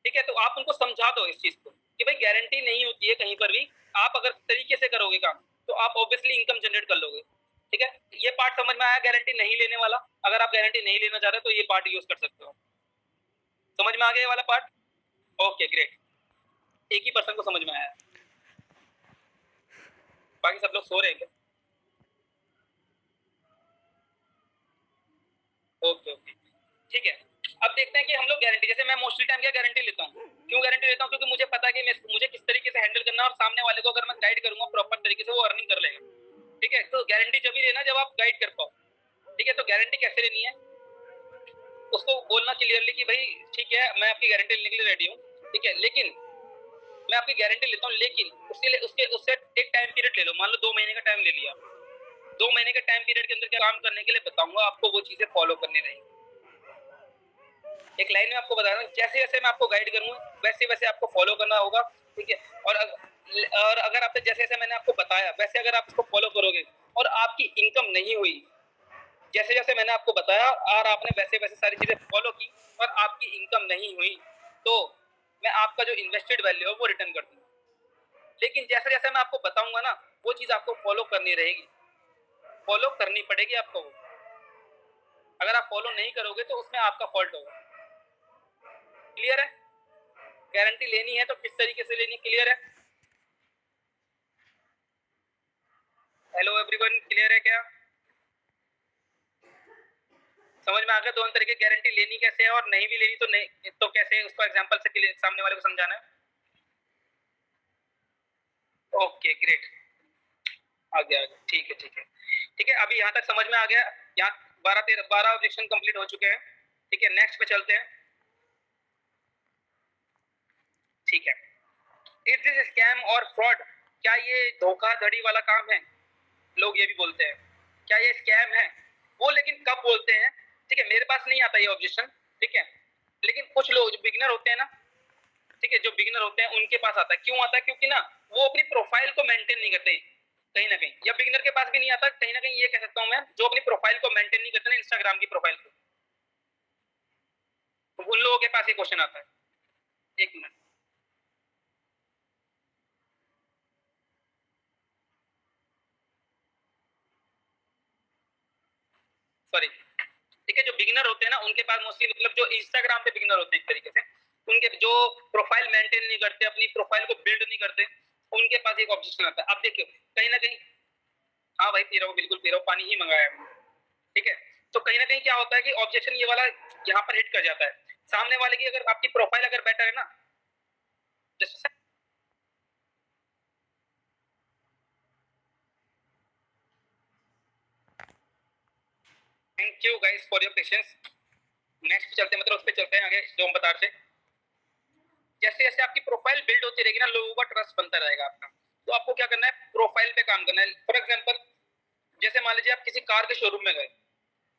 ठीक है, तो आप उनको समझा दो इस चीज को कि भाई गारंटी नहीं होती है कहीं पर भी, आप अगर तरीके से करोगे काम तो आप ऑब्वियसली इनकम जनरेट कर लोगे। ठीक है, ये पार्ट समझ में आया गारंटी नहीं लेने वाला? अगर आप गारंटी नहीं लेना चाह रहे तो ये पार्ट यूज कर सकते हो। समझ में आ गया ये वाला पार्ट? ओके ग्रेट, एक ही पर्सन को समझ में आया, बाकी सब लोग सो रहे हैं क्या? ओके ओके, ठीक है। अब देखते हैं कि हम लोग गारंटी, जैसे मैं मोस्टली टाइम क्या गारंटी लेता हूँ, क्यों गारंटी लेता हूँ? क्योंकि मुझे पता है कि मुझे किस तरीके से हैंडल करना है, और सामने वाले को अगर मैं गाइड करूंगा प्रॉपर तरीके से वो अर्निंग कर लेगा। ठीक है, तो गारंटी जब भी लेना जब आप गाइड कर पाओ। ठीक है, तो गारंटी कैसे लेनी है, उसको बोलना क्लियरली कि भाई ठीक है मैं आपकी गारंटी लेने के लिए रेडी हूँ, ठीक है, लेकिन मैं आपकी गारंटी लेता हूँ, लेकिन उसके लिए उससे एक टाइम पीरियड ले लो, मान लो 2 महीने का टाइम ले लिया, 2 महीने के टाइम पीरियड के अंदर क्या काम करने के लिए बताऊंगा आपको, वो चीजें फॉलो करनी रहेगी। एक लाइन में आपको बता रहा हूँ, जैसे जैसे मैं आपको गाइड करूंगा वैसे वैसे आपको फॉलो करना होगा। ठीक है, और अगर आपने जैसे जैसे मैंने आपको बताया वैसे अगर आप इसको फॉलो करोगे और आपकी इनकम नहीं हुई, जैसे जैसे मैंने आपको बताया और आपने वैसे वैसे सारी चीजें फॉलो की और आपकी इनकम नहीं हुई, तो मैं आपका जो इन्वेस्टेड वैल्यू है वो रिटर्न कर दूंगा। लेकिन जैसे जैसे मैं आपको बताऊंगा ना वो चीज आपको फॉलो करनी रहेगी, फॉलो करनी पड़ेगी आपको वो। अगर आप फॉलो नहीं करोगे तो उसमें आपका फॉल्ट होगा। क्लियर है? गारंटी लेनी है तो किस तरीके से लेनी, क्लियर है? हेलो एवरीवन, क्लियर है क्या? समझ में आ गया दोनों तरीके गारंटी लेनी कैसे है और नहीं भी लेनी तो नहीं तो कैसे, उसको एग्जांपल से सामने वाले को समझाना है। ओके ग्रेट, आ गया, ठीक है ठीक है ठीक है, अभी यहाँ तक समझ में आ गया। यहाँ 12 ऑब्जेक्शन कंप्लीट हो चुके हैं। ठीक है, नेक्स्ट पे चलते हैं। ठीक है, इज दिस स्कैम और फ्रॉड? क्या ये धोखाधड़ी वाला काम है? लोग ये भी बोलते हैं क्या ये स्कैम है? वो लेकिन कब बोलते हैं? ठीक है, मेरे पास नहीं आता ये ऑब्जेक्शन, ठीक है, लेकिन कुछ लोग जो बिगिनर होते हैं ना, ठीक है, जो बिगिनर होते हैं उनके पास आता है। क्यों आता है? क्योंकि ना वो अपनी प्रोफाइल को मेंटेन नहीं करते कहीं ना कहीं, या बिगिनर के पास भी नहीं आता कहीं ना कहीं, ये कह सकता हूं मैं, जो अपनी प्रोफाइल को मेंटेन नहीं करते ना इंस्टाग्राम की प्रोफाइल को, तो उन लोगों के पास ये क्वेश्चन आता है। एक मिनट, सॉरी, ठीक है, जो बिगिनर होते हैं ना उनके पास मोस्टली, मतलब जो इंस्टाग्राम पे बिगिनर होते हैं एक तरीके से, उनके जो प्रोफाइल मेंटेन नहीं करते, अपनी प्रोफाइल को बिल्ड नहीं करते, उनके पास एक ऑब्जेक्शन आता है। अब देखियो कहीं ना कहीं, हाँ भाई पी रहा हूँ, बिल्कुल पी रहा हूँ, पानी ही मंगाया है, ठीक है, तो कहीं ना कहीं क्या होता है कि ऑब्जेक्शन ये वाला यहाँ पर हिट कर जाता है। सामने वाले की अगर आपकी प्रोफाइल अगर बेटर है ना, जैसे thank you guys for your patience. Next चलते हैं, मतलब उस पर चलते हैं आगे जो हम बता रहे थे। जैसे जैसे आपकी प्रोफाइल बिल्ड होती रहेगी ना, लोगों का ट्रस्ट बनता रहेगा आपका। तो आपको क्या करना है, प्रोफाइल पे काम करना है। फॉर एग्जाम्पल, जैसे मान लीजिए आप किसी कार के शोरूम में गए,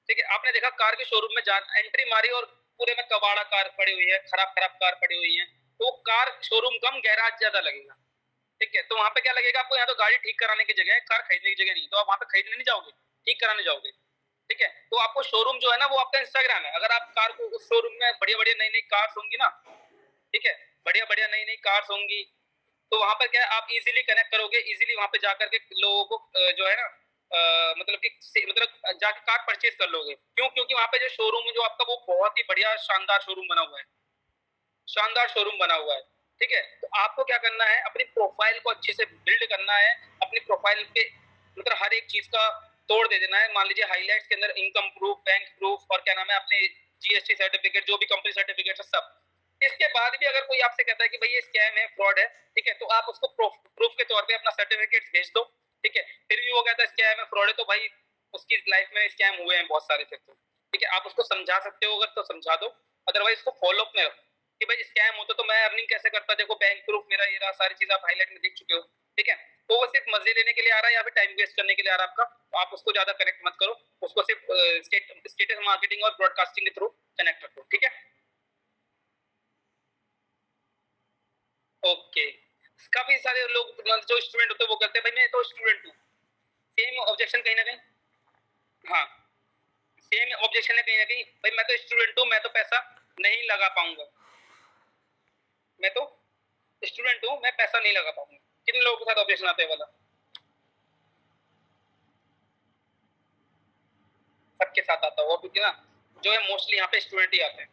ठीक है, आपने देखा कार के शोरूम में एंट्री मारी और पूरे में कबाड़ा कार पड़ी हुई है, खराब खराब कार पड़ी हुई है, तो वो कार शोरूम कम, गैराज ज्यादा लगेगा, ठीक है। तो वहां पे क्या लगेगा आपको, यहाँ तो गाड़ी ठीक कराने की जगह है, कार खरीदने की जगह नहीं, तो आप वहां पे खरीदने नहीं जाओगे, ठीक कराने जाओगे, ठीक है। तो आपको शोरूम जो है ना वो आपका इंस्टाग्राम है। अगर आप कार को उस शोरूम में बढ़िया बढ़िया नई नई कार्स होंगी ना, ठीक है, बढ़िया बढ़िया नई नई कार्स होंगी, तो वहां पर क्या है, आप इजीली कनेक्ट करोगे, इजीली वहां पे जाकर के लोगों को जो है ना मतलब कि मतलब जाके कार परचेज कर लोगे। क्यों? क्योंकि वहां पे जो शोरूम है जो आपका, वो बहुत ही बढ़िया शानदार शोरूम बना हुआ है, शानदार शोरूम बना हुआ है, ठीक है। तो आपको क्या करना है, अपनी प्रोफाइल को अच्छे से बिल्ड करना है, अपनी प्रोफाइल पे मतलब हर एक चीज का तोड़ दे देना है। मान लीजिए हाईलाइट्स के अंदर इनकम प्रूफ, बैंक प्रूफ और क्या नाम है अपने जीएसटी सर्टिफिकेट, जो भी कंपनी सर्टिफिकेट है सब। इसके बाद भी अगर कोई आपसे कहता है कि भाई ये स्कैम है, फ्रॉड है, ठीक है, तो आप उसको प्रूफ के तौर पे अपना सर्टिफिकेट भेज दो, ठीक है। फिर भी वो कहता है स्कैम है, फ्रॉड है, तो भाई उसकी लाइफ में स्कैम हुए हैं बहुत सारे, फिर तो ठीक है, आप उसको समझा सकते हो अगर तो समझा दो, अदरवाइज उसको फॉलो अप में रखो कि भाई स्कैम होता तो मैं अर्निंग कैसे करता, देखो बैंक प्रूफ मेरा ये रहा, सारी चीज आप हाईलाइट में देख चुके हो, ठीक है। तो वो सिर्फ मजे लेने के लिए आ रहा है या फिर टाइम वेस्ट करने के लिए आ रहा है आपका, तो आप उसको ज्यादा कनेक्ट मत करो, उसको सिर्फ स्टेटस मार्केटिंग और ब्रॉडकास्टिंग के थ्रू कनेक्ट रखो, ठीक है। ओके, काफी सारे लोग जो स्टूडेंट होते हैं वो कहते हैं भाई मैं तो स्टूडेंट हूँ, सेम ऑब्जेक्शन कहीं ना कहीं, हाँ, सेम ऑब्जेक्शन है कहीं ना कहीं, भाई मैं तो स्टूडेंट हूँ, मैं तो पैसा नहीं लगा पाऊंगा, मैं तो स्टूडेंट हूँ, मैं पैसा नहीं लगा पाऊंगा। कितने लोगों के साथ ऑब्जेक्शन आते हैं वाला? सबके साथ आता होगा, क्योंकि ना जो है मोस्टली यहाँ पे स्टूडेंट ही आते हैं,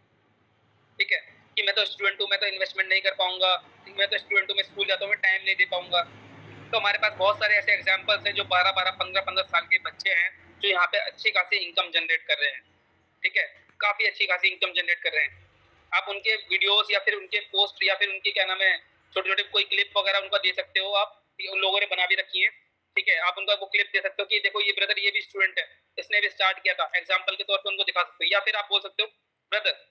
ठीक है, कि मैं तो स्टूडेंट हूँ, मैं तो इन्वेस्टमेंट नहीं कर पाऊंगा, मैं तो स्टूडेंट हूँ, मैं स्कूल जाता हूँ, मैं टाइम नहीं दे पाऊंगा। तो हमारे पास बहुत सारे ऐसे एग्जाम्पल्स हैं जो 12-12, 15-15 साल के बच्चे हैं जो यहाँ पे अच्छी खासी इनकम जनरेट कर रहे हैं, ठीक है, काफी अच्छी खासी इनकम जनरेट कर रहे हैं। आप उनके वीडियोस या फिर उनके पोस्ट या फिर उनकी क्या नाम है छोटे छोटे कोई क्लिप वगैरह उनका दे सकते हो आप, उन लोगों ने बना भी रखी है, ठीक है, आप उनका वो क्लिप दे सकते हो कि देखो ये ब्रदर ये भी स्टूडेंट है, इसने भी स्टार्ट किया था, एग्जाम्पल के तौर पर उनको दिखा सकते हो। या फिर आप बोल सकते हो ब्रदर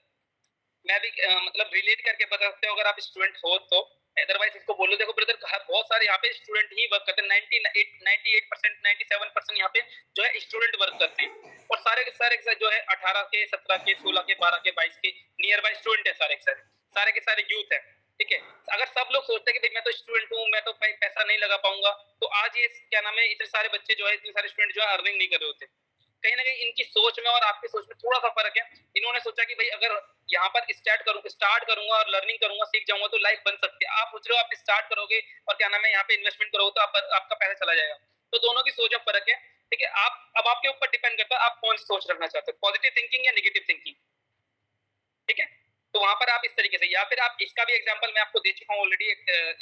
मैं भी मतलब रिलेट करके बता सकते हो अगर आप स्टूडेंट हो तो, अदरवाइज इसको बोलो देखो ब्रदर बहुत सारे यहाँ पे स्टूडेंट ही वर्क करते हैं, 98%, 97% यहाँ पे जो है स्टूडेंट वर्क करते हैं, और सारे के सारे जो है 18 के, 17 के, 16 के, 12 के, 22 के नियर बाय स्टूडेंट है, सारे के सारे के सारे यूथ है, ठीक है। अगर सब लोग सोचते हैं कि भाई मैं तो स्टूडेंट हूँ, मैं तो पैसा नहीं लगा पाऊंगा, तो आज ये क्या नाम है इतने सारे बच्चे जो है, इतने सारे स्टूडेंट जो है अर्निंग नहीं कर रहे होते। कहीं ना कहीं इनकी सोच में और आपकी सोच में थोड़ा सा फर्क है। इन्होंने सोचा कि भाई अगर यहाँ पर स्टार्ट करूंगा और लर्निंग करूंगा, सीख जाऊंगा तो लाइफ बन सकती है। आप सोच रहे हो आप स्टार्ट करोगे और क्या नाम है यहाँ पे इन्वेस्टमेंट करोगे तो आपका पैसा चला जाएगा। तो दोनों की सोच में फर्क है, ठीक है। आप अब आपके ऊपर डिपेंड करता है आप कौन सी सोच रखना चाहते हो, पॉजिटिव थिंकिंग या नेगेटिव थिंकिंग, ठीक है। तो वहां पर आप इस तरीके से, या फिर आप इसका भी एग्जांपल मैं आपको दे चुका हूँ ऑलरेडी,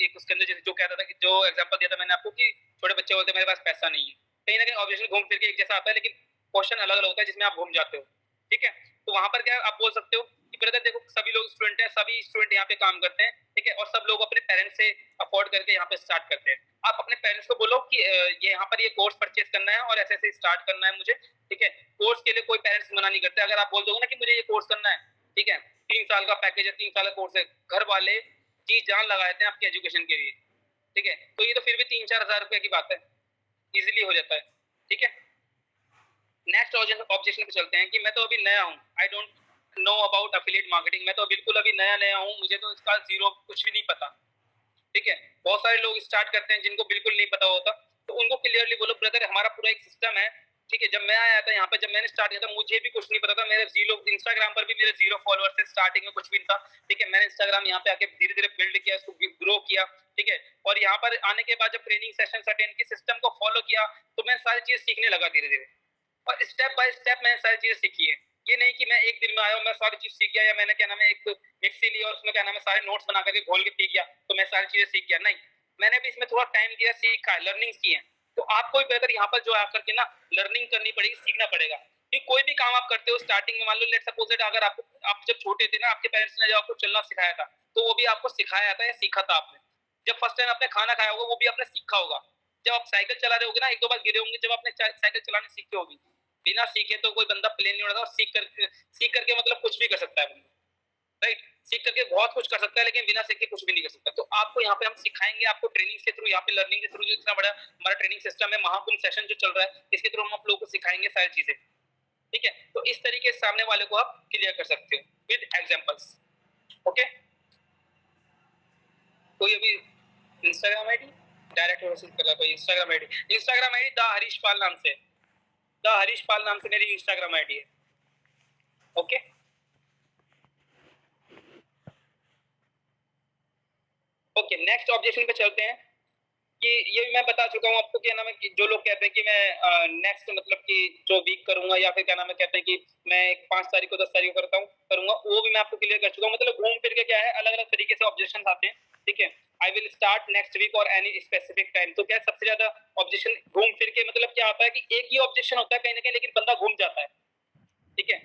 एक उसके अंदर जो कहता था कि जो एग्जांपल दिया था मैंने आपको कि छोटे बच्चे बोलते हैं मेरे पास पैसा नहीं है, कहीं ना कहीं ऑब्जेक्शन घूम फिर के एक जैसा आता है, लेकिन क्वेश्चन अलग अलग होता है जिसमें आप घूम जाते हो, ठीक है। तो वहां पर क्या आप बोल सकते हो कि ब्रदर देखो सभी लोग स्टूडेंट हैं, सभी स्टूडेंट यहाँ पे काम करते हैं, ठीक है, और सब लोग अपने पेरेंट्स से अफोर्ड करके यहाँ पे स्टार्ट करते हैं। आप अपने पेरेंट्स को बोलो कि ये यहाँ पर ये कोर्स परचेज करना है और ऐसे ऐसे स्टार्ट करना है मुझे, ठीक है। कोर्स के लिए कोई पेरेंट्स मना नहीं करते। अगर आप बोल दोगे ना कि मुझे ये कोर्स करना है, ठीक है, 3 साल का पैकेज है, 3 साल का कोर्स है, घर वाले जी जान लगा देते हैं आपके एजुकेशन के लिए, ठीक है, तो ये तो फिर भी 3-4 हज़ार रुपए की बात है, इजीली हो जाता है। ठीक है, नेक्स्ट ऑब्जेक्शन पे चलते हैं कि मैं तो अभी नया हूँ, I don't know about affiliate marketing, मैं तो बिल्कुल अभी नया नया हूँ, मुझे तो इसका जीरो कुछ भी नहीं पता। ठीक है, बहुत सारे लोग स्टार्ट करते हैं जिनको बिल्कुल नहीं पता होता, तो उनको क्लियरली बोलो ब्रदर हमारा पूरा एक सिस्टम है। ठीक है, जब मैं आया था यहाँ पे, जब मैंने स्टार्ट किया था मुझे भी कुछ नहीं पता था, मेरे जीरो इंस्टाग्राम पर भी मेरे जीरो फॉलोअर्स थे, स्टार्टिंग में कुछ भी नहीं था। ठीक है, मैंने इंस्टाग्राम यहाँ पे आके धीरे धीरे बिल्ड किया, इसको ग्रो किया। ठीक है, और यहाँ पर आने के बाद जब ट्रेनिंग सेशन अटेंड की, सिस्टम को फॉलो किया, तो मैं सारी चीज सीखने लगा धीरे धीरे, और स्टेप बाय स्टेप मैंने सारी चीजें सीखी है। ये नहीं कि मैं एक दिन में आया हूँ मैं सारी चीज सीख गया, या मैंने क्या नाम है एक मिक्सी लिया और उसमें क्या नाम है सारे नोट्स बना करके घोल के पी गया तो मैं सारी चीजें सीख गया। नहीं, मैंने भी इसमें थोड़ा टाइम दिया, सीखा है, लर्निंग की है। तो आपको भी बेहतर यहाँ पर जो आकर के ना लर्निंग करनी पड़ेगी, सीखना पड़ेगा कि कोई भी काम आप करते हो स्टार्टिंग में, मान लो लेट सपोज इट, अगर आप जब छोटे थे ना, आपके पेरेंट्स ने जब आपको चलना सिखाया था, तो वो भी आपको सिखाया था या सीखा था आपने। जब फर्स्ट टाइम आपने खाना खाया होगा वो भी आपने सीखा होगा। जब आप साइकिल चला रहे होगे ना, एक दो बार गिरे होंगे, जब आपने साइकिल चलाने सीखे होगी। बिना सीखे तो कोई बंदा प्लेन नहीं उड़ाता, और सीख करके मतलब कुछ भी कर सकता है बंदा, राइट। सीख करके बहुत कुछ कर सकता है, लेकिन बिना सीखे कुछ भी नहीं कर सकता। तो आपको यहाँ पे हम सिखाएंगे, आपको ट्रेनिंग के थ्रू, यहाँ पे लर्निंग के थ्रू, जो इतना बड़ा हमारा ट्रेनिंग सिस्टम है, महाकुंभ सेशन जो चल रहा है, इसके थ्रू हम आप लोगों को सिखाएंगे सारी चीजें। ठीक है, तो इस तरीके से सामने वाले को आप क्लियर कर सकते हो विद एग्जाम्पल्स। ओके, कोई अभी इंस्टाग्राम आईडी डायरेक्ट मैसेज कर रहा है, कोई इंस्टाग्राम आईडी द हरीश पाल नाम से, द हरीश पाल नाम से मेरी इंस्टाग्राम आईडी है। ओके, ओके, नेक्स्ट ऑब्जेक्शन पे चलते हैं कि ये मैं बता चुका हूँ आपको, क्या नाम है कि जो लोग कहते हैं कि मैं नेक्स्ट मतलब कि जो वीक करूंगा, या फिर क्या नाम है कहते हैं कि मैं 5 तारीख को 10 तारीख को करूंगा, वो भी मैं आपको क्लियर कर चुका हूँ। मतलब घूम फिर के क्या है, अलग अलग तरीके से ऑब्जेक्शन आते हैं। ठीक है, I will start next week और एनी स्पेसिफिक टाइम। तो क्या सबसे ज्यादा ऑब्जेक्शन घूम फिर के मतलब क्या होता है कि एक ही ऑब्जेक्शन होता है कहीं ना कहीं, लेकिन बंदा घूम जाता है। ठीक है,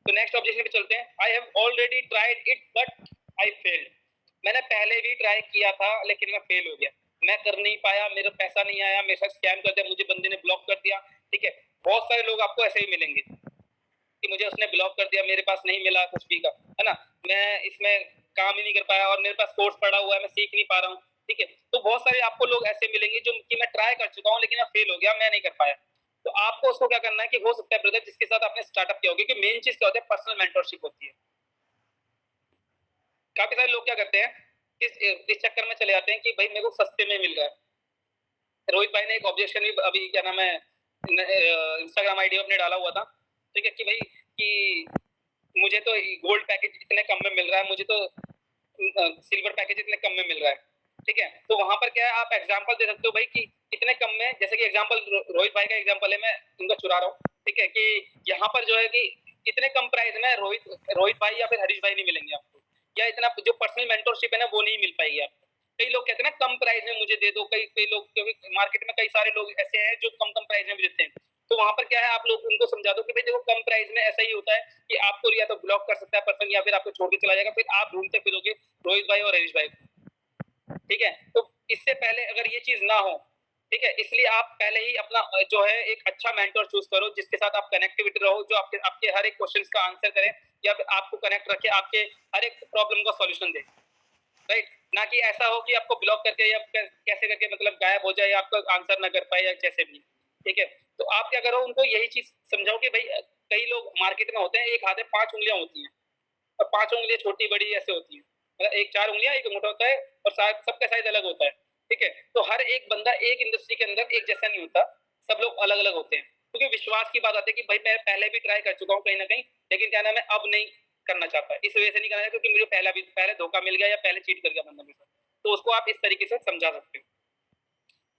तो नेक्स्ट ऑब्जेक्शन पे चलते हैं। I have already tried it but I failed. मैंने पहले भी ट्राई किया था लेकिन मैं फेल हो गया, मैं कर नहीं पाया, मेरा पैसा नहीं आया, मेरे साथ स्कैम कर दिया, मुझे बंदे ने ब्लॉक कर दिया। ठीक है, बहुत सारे लोग आपको ऐसे ही मिलेंगे कि मुझे उसने ब्लॉक कर दिया, मेरे पास नहीं मिला कुछ भी का, है ना, मैं इसमें काम ही नहीं कर पाया, और मेरे पास कोर्स पड़ा हुआ है, मैं सीख नहीं पा रहा हूँ। ठीक है, तो बहुत सारे आपको लोग ऐसे मिलेंगे जो कि मैं ट्राई कर चुका हूँ लेकिन मैं फेल हो गया, मैं नहीं कर पाया। तो आपको उसको क्या करना है कि हो सकता है ब्रदर जिसके साथ आपने स्टार्टअप किया होगा, क्योंकि मेन चीज क्या होता है, पर्सनल मेंटरशिप होती है। काफी सारे लोग क्या करते हैं, इस चक्कर में चले जाते हैं कि भाई मेरे को सस्ते में मिल रहा है। रोहित भाई ने एक ऑब्जेक्शन भी अभी क्या नाम है इंस्टाग्राम आईडी अपने डाला हुआ था। ठीक है, कि भाई कि मुझे तो गोल्ड पैकेज इतने कम में मिल रहा है, मुझे तो सिल्वर पैकेज इतने कम में मिल रहा है। ठीक है, तो वहां पर क्या है, आप एग्जांपल दे सकते हो भाई कि इतने कम में, जैसे कि एग्जांपल रोहित भाई का एग्जांपल है, मैं उनका चुरा रहा हूँ। ठीक है, कि यहाँ पर जो है कि इतने कम प्राइस में रोहित भाई या फिर हरीश भाई नहीं मिलेंगे आपको, या इतना जो पर्सनल मेंटरशिप है ना वो नहीं मिल पाएगी आपको। कई लोग कहते हैं ना कम प्राइस में मुझे दे दो, कई लोग, क्योंकि मार्केट में कई सारे लोग ऐसे हैं जो कम प्राइस में भी देते हैं। तो वहां पर क्या है, आप लोग उनको समझा दो कि भाई देखो कम प्राइस में ऐसा ही होता है कि आपको या तो ब्लॉक कर सकता है पर्सन, या फिर आपको छोड़ के चला जाएगा, फिर आप ढूंढते फिरोगे रोहित भाई और हरीश भाई को। ठीक है, तो इससे पहले अगर ये चीज ना हो, ठीक है, इसलिए आप पहले ही अपना जो है एक अच्छा मेंटर चूज करो जिसके साथ आप कनेक्टिविटी रहो, जो आपके आपके हर एक क्वेश्चन का आंसर करे, या फिर आपको कनेक्ट रखे, आपके हर एक प्रॉब्लम का सॉल्यूशन दे। राइट, ना कि ऐसा हो कि आपको ब्लॉक करके या कैसे करके मतलब गायब हो जाए, या आपका आंसर ना कर पाए, या जैसे भी। ठीक है, तो आप क्या करो, उनको यही चीज समझाओ कि भाई कई लोग मार्केट में होते हैं, एक हाथ में 5 उंगलियां होती हैं, और 5 उंगलियां छोटी बड़ी ऐसे होती हैं, मतलब एक 4 उंगलियां, एक मोटा होता है, और सबका साइज अलग होता है। ठीक है, तो हर एक बंदा एक इंडस्ट्री के अंदर एक जैसा नहीं होता, सब लोग अलग अलग होते हैं। क्योंकि विश्वास की बात आती है कि भाई मैं पहले भी ट्राई कर चुका हूँ कहीं ना कहीं, लेकिन क्या नाम है अब नहीं करना चाहता, इस वजह से नहीं करना, क्योंकि मुझे पहले धोखा मिल गया, या पहले चीट कर गया बंदा मेरे साथ। तो उसको आप इस तरीके से समझा सकते हो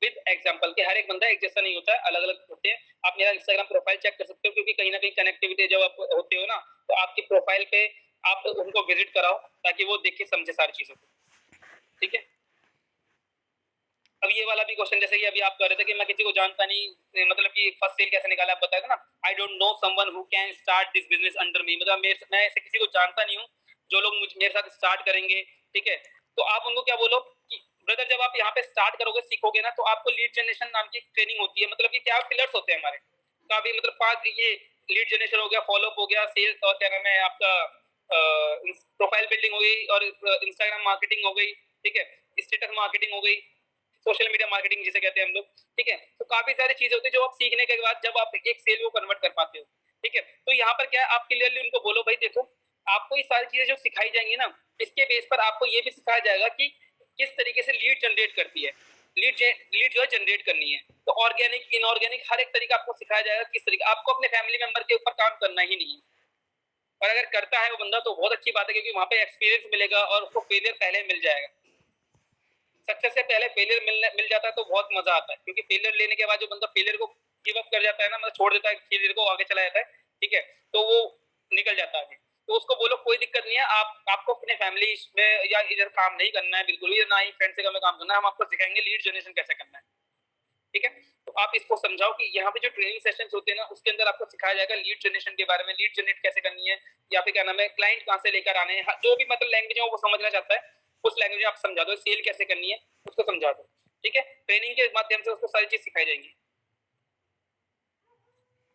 विद एग्जांपल कि हर एक बंदा एक जैसा नहीं होता है, अलग अलग होते हैं। आप मेरा इंस्टाग्राम प्रोफाइल चेक कर सकते हो, क्योंकि कहीं ना कहीं कनेक्टिविटी जब आप होते हो ना, तो आपकी प्रोफाइल पे आप उनको विजिट कराओ ताकि वो देख के समझे सारी चीजों को। ठीक है, अब ये वाला भी क्वेश्चन जैसे कि अभी आप कह रहे थे कि मैं किसी को जानता नहीं, मतलब कि फर्स्ट सेल कैसे निकाला, आप बताया था ना, I don't know someone who can start this business under मी, मतलब मैं ऐसे किसी को जानता नहीं हूँ जो लोग मेरे साथ स्टार्ट करेंगे। ठीक है, तो आप उनको क्या बोलो कि ब्रदर जब आप यहाँ पे स्टार्ट करोगे, सीखोगे ना, तो आपको लीड जनरेशन नाम की ट्रेनिंग होती है, मतलब कि क्या पिलर्स होते हैं हमारे काफी, मतलब 5 ये लीड जनरेशन हो गया, फॉलोअप हो गया, सेल्स, और क्या नाम है आपका प्रोफाइल बिल्डिंग हो गई, और इंस्टाग्राम मार्केटिंग हो गई। ठीक है, स्टेटस मार्केटिंग हो गई, सोशल मीडिया मार्केटिंग जिसे कहते हैं हम लोग, ठीक है। तो काफी सारी चीजें होती है जो आप सीखने के बाद जब आप एक सेल को कन्वर्ट कर पाते हो, ठीक है। तो यहाँ पर क्या है, आप क्लियरली उनको बोलो भाई देखो आपको ये सारी चीजें जो सिखाई जाएंगी ना, इसके बेस पर आपको ये भी सिखाया जाएगा कि किस तरीके से लीड जनरेट करती है, लीड जो है जनरेट करनी है। तो ऑर्गेनिक इनऑर्गेनिक हर एक तरीका आपको सिखाया जाएगा किस तरीके, आपको अपने फैमिली मेंबर के ऊपर काम करना ही नहीं है। और अगर करता है वो बंदा तो बहुत अच्छी बात है, क्योंकि वहां पे एक्सपीरियंस मिलेगा और उसको फेलियर पहले मिल जाएगा। सक्सेस से पहले फेलियर मिल जाता है तो बहुत मजा आता है, क्योंकि फेलियर लेने के बाद जो बंदा फेलियर को गिव अप कर जाता है ना, मतलब छोड़ देता है फेलियर को, आगे चला जाता है, ठीक है, तो वो निकल जाता है। तो उसको बोलो कोई दिक्कत नहीं है, आपको अपने फैमिली में या इधर काम नहीं करना है बिल्कुल भी, ना ही फ्रेंड से काम करना है, हम आपको सिखाएंगे लीड जनरेशन कैसे करना है, ठीक है। तो आप इसको समझाओ कि यहाँ पे जो ट्रेनिंग सेशंस होते हैं ना, उसके अंदर आपको सिखाया जाएगा लीड जनरेशन के बारे में, लीड जनरेट कैसे करनी है, या फिर क्या नाम है क्लाइंट कहाँ से लेकर आने हैं, जो भी मतलब लैंग्वेज है वो समझना चाहता है उस लैंग्वेज आप समझा दो, सेल कैसे करनी है उसको समझा दो, ठीक है। ट्रेनिंग के माध्यम से उसको सारी चीज सिखाई जाएंगी।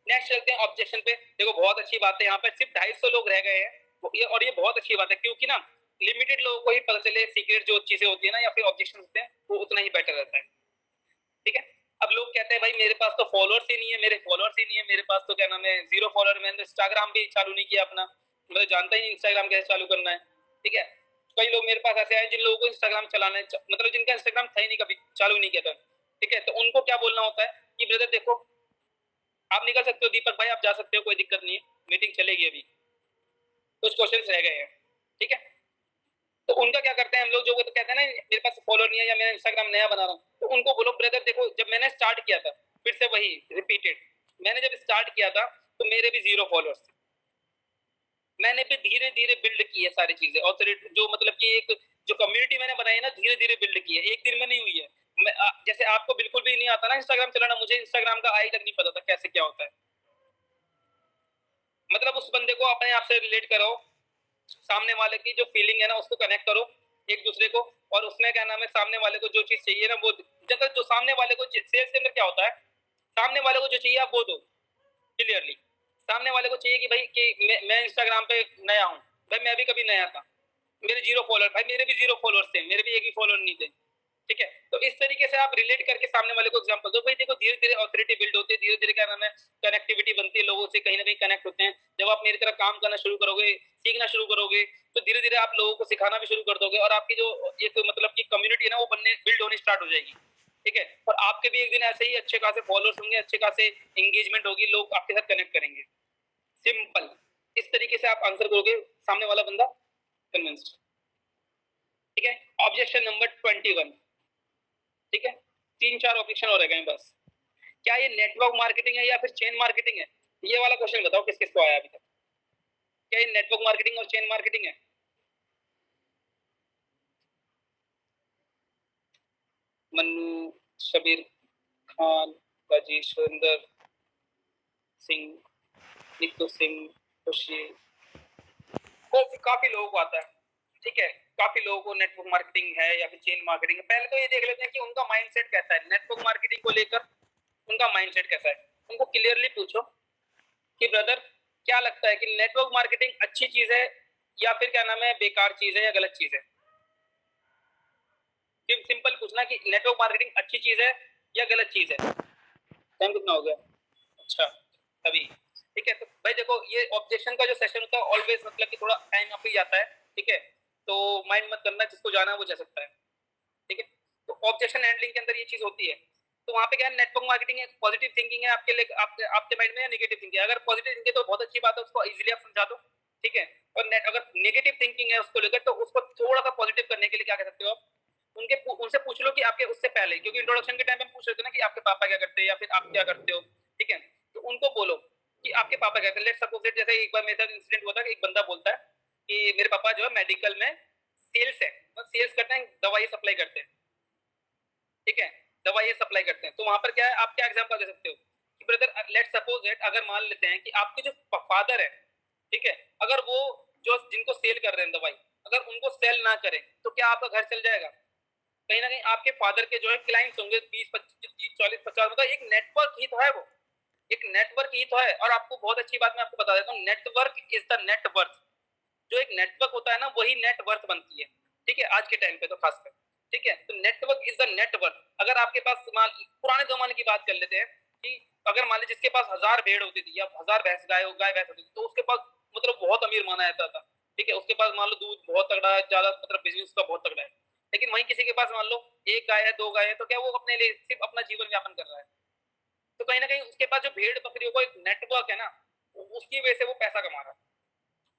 नेक्स्ट चलते हैं ऑब्जेक्शन पे। देखो बहुत अच्छी बात है, यहाँ पे सिर्फ 250 लोग रह गए हैं, और ये बहुत अच्छी बात है, क्योंकि ना लिमिटेड लोगों को ही पता चले सीक्रेट जो चीजें होती है ना, या फिर ऑब्जेक्शन होते हैं, वो उतना ही बेटर रहता है, ठीक है। अब लोग कहते हैं भाई मेरे पास तो फॉलोअर्स ही नहीं है, मेरे पास तो क्या नाम है 0 फॉलोअर, मैंने इंस्टाग्राम भी चालू नहीं किया अपना, मैं जानता ही नहीं इंस्टाग्राम कैसे चालू करना है, ठीक है। कई लोग मेरे पास ऐसे हैं जिन लोगों को इंस्टाग्राम चलाना है, मतलब जिनका इंस्टाग्राम था ही नहीं, कभी चालू नहीं किया था, ठीक है। तो उनको क्या बोलना होता है कि ब्रदर देखो आप निकल सकते हो, दीपक भाई आप जा सकते हो, कोई दिक्कत नहीं है, मीटिंग चलेगी, अभी कुछ क्वेश्चन रह गए हैं, ठीक है। तो उनका क्या करते हैं हम लोग, जो तो कहते हैं ना मेरे पास फॉलोअर नहीं है या मैं इंस्टाग्राम नया बना रहा हूँ, तो उनको बोलो ब्रदर देखो जब मैंने स्टार्ट किया था, फिर से वही रिपीटेड, मैंने जब स्टार्ट किया था तो मेरे भी 0 फॉलोअर्स थे, मैंने भी धीरे धीरे बिल्ड की है सारी चीजें, और जो मतलब कि एक जो कम्युनिटी मैंने बनाई है ना, धीरे धीरे बिल्ड की है, एक दिन में नहीं हुई है। जैसे आपको बिल्कुल भी नहीं आता ना इंस्टाग्राम चलाना, मुझे इंस्टाग्राम का आई तक नहीं पता था कैसे क्या होता है। मतलब उस बंदे को अपने आप से रिलेट करो, सामने वाले की जो फीलिंग है ना उसको कनेक्ट करो एक दूसरे को, और उसमें क्या नाम है सामने वाले को जो चीज चाहिए ना वो, जब जो सामने वाले को सेल्स के अंदर क्या होता है, सामने वाले को जो चाहिए आप वो दो क्लियरली। सामने वाले को चाहिए कि भाई कि मैं इंस्टाग्राम पे नया हूँ, भाई मैं भी कभी नया था, मेरे 0 फॉलोअर, भाई मेरे भी 0 फॉलोअर्स थे, मेरे भी एक भी फॉलोअर नहीं थे, ठीक है। तो इस तरीके से आप रिलेट करके सामने वाले को एग्जांपल दो, भाई देखो धीरे धीरे ऑथोरिटी बिल्ड होती है, धीरे धीरे क्या नाम है कनेक्टिविटी बनती है, लोगों से कहीं ना कहीं कनेक्ट होते हैं। जब आप मेरी तरह काम करना शुरू करोगे, सीखना शुरू करोगे, तो धीरे धीरे आप लोगों को सिखाना भी शुरू कर दोगे, और आपकी जो एक मतलब की कम्युनिटी है ना वो बनने बिल्ड होनी स्टार्ट हो जाएगी, ठीक है। और आपके भी एक दिन ऐसे ही अच्छे खासे फॉलोअर्स होंगे, अच्छे खासे एंगेजमेंट होगी, लोग आपके साथ कनेक्ट करेंगे। सिंपल, इस तरीके से आप आंसर करोगे, सामने वाला बंदा कन्विंस्ड, ठीक है। ऑब्जेक्शन नंबर 21, ठीक है, 3-4 ऑब्जेक्शन हो रह गए बस। क्या ये नेटवर्क मार्केटिंग है या फिर चेन मार्केटिंग है, ये वाला क्वेश्चन बताओ किस किस को आया अभी तक। क्या ये नेटवर्क मार्केटिंग और चेन मार्केटिंग है? मन्नू, शबीर खान, राजेश्वर सिंह, निक्कू सिंह, खुशी, काफी लोगों को आता है, ठीक है। काफी लोगों को नेटवर्क मार्केटिंग है या फिर चेन मार्केटिंग है। पहले तो ये देख लेते हैं कि उनका माइंडसेट कैसा है नेटवर्क मार्केटिंग को लेकर, उनका माइंडसेट कैसा है। उनको क्लियरली पूछो कि ब्रदर क्या लगता है कि नेटवर्क मार्केटिंग अच्छी चीज है या फिर क्या नाम है बेकार चीज है या गलत चीज है। सिंपल पूछना कि नेटवर्क मार्केटिंग अच्छी चीज है या गलत चीज है। टाइम कितना हो गया? अच्छा अभी, ठीक है। तो भाई देखो ये ऑब्जेक्शन का जो सेशन होता है ऑलवेज मतलब कि थोड़ा टाइम आप ही जाता है, ठीक है। तो माइंड मत करना, जिसको जाना है वो जा सकता है, ठीक है। तो ऑब्जेक्शन हैंडलिंग के अंदर ये चीज होती है। तो वहाँ पे क्या है, नेटवर्क मार्केटिंग है, पॉजिटिव थिंकिंग है आपके लिए, आपके माइंड में, या नेगेटिव थिंकिंग है। अगर पॉजिटिव थिंकिंग है तो बहुत अच्छी बात है, उसको इजीली आप समझा दो, ठीक है। और अगर नेगेटिव थिंकिंग है उसको लेकर, तो उसको थोड़ा सा पॉजिटिव करने के लिए क्या कर सकते हो आप, उनसे पूछ लो कि आपके उससे पहले, क्योंकि इंट्रोडक्शन के टाइम में पूछ रहे थे ना कि आपके पापा क्या करते हैं या फिर आप क्या करते हो, ठीक है। तो उनको बोलो कि आपके पापा क्या करते हैं। लेट्स सपोज दैट जैसे एक बार मेरे साथ इंसिडेंट हुआ था कि एक बंदा बोलता है कि मेरे पापा जो है मेडिकल में सेल्स है, सेल्स करते हैं, दवाई सप्लाई करते हैं, ठीक है, दवाई सप्लाई करते हैं। तो वहां पर क्या है, आप क्या एग्जांपल दे सकते हो कि ब्रदर लेट्स सपोज दैट अगर मान लेते हैं कि आपके जो फादर है, ठीक है, अगर वो जो जिनको सेल कर रहे हैं दवाई, अगर उनको सेल ना करें तो क्या आपका घर चल जाएगा? कहीं ना कहीं आपके फादर के जो है क्लाइंट्स होंगे 20, 25, 30, 40, 50, मतलब एक नेटवर्क ही तो है वो, एक नेटवर्क ही तो है। और आपको बहुत अच्छी बात मैं आपको बता देता हूँ, नेटवर्क इज द नेटवर्थ। जो एक नेटवर्क होता है ना वही नेटवर्थ बनती है, ठीक है, आज के टाइम पे तो खासकर, ठीक है। तो नेटवर्क इज द नेटवर्क। अगर आपके पास पुराने जमाने की बात कर लेते हैं कि अगर मान लीजिए जिसके पास 1000 भेड़ होती थी या 1000 गाय भैंस होती थी, तो उसके पास मतलब बहुत अमीर माना जाता था। ठीक है, उसके पास मान लो दूध बहुत तगड़ा है, ज्यादा मतलब बिजनेस का बहुत तगड़ा है। लेकिन वहीं किसी के पास मान लो एक गाय है, 2 गाय है, तो क्या वो अपने लिए सिर्फ अपना जीवन यापन कर रहा है? तो कहीं ना कहीं उसके पास जो भेड़ बकरियों का एक नेटवर्क है ना, उसकी वजह से वो पैसा कमा रहा है।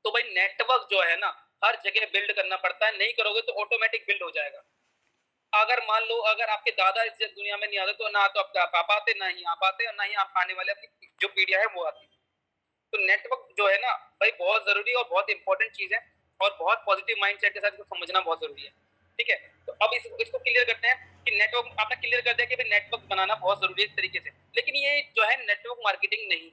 तो भाई नेटवर्क जो है ना, हर जगह बिल्ड करना पड़ता है, नहीं करोगे तो ऑटोमेटिक बिल्ड हो जाएगा। अगर मान लो अगर आपके दादा इस दुनिया में नहीं आते, तो ना तो आप पापा आते, ना ही आप आते, और ना ही आप आने वाले आपकी जो पीढ़ियां है वो आती। तो नेटवर्क जो है ना भाई बहुत जरूरी और बहुत इंपॉर्टेंट चीज है, और बहुत पॉजिटिव माइंडसेट के साथ इसको समझना बहुत जरूरी है। ठीक है, तो अब इसको क्लियर करते हैं कि नेटवर्क आपने क्लियर कर दिया कि भाई नेटवर्क बनाना बहुत जरूरी है इस तरीके से। लेकिन ये जो है नेटवर्क मार्केटिंग नहीं,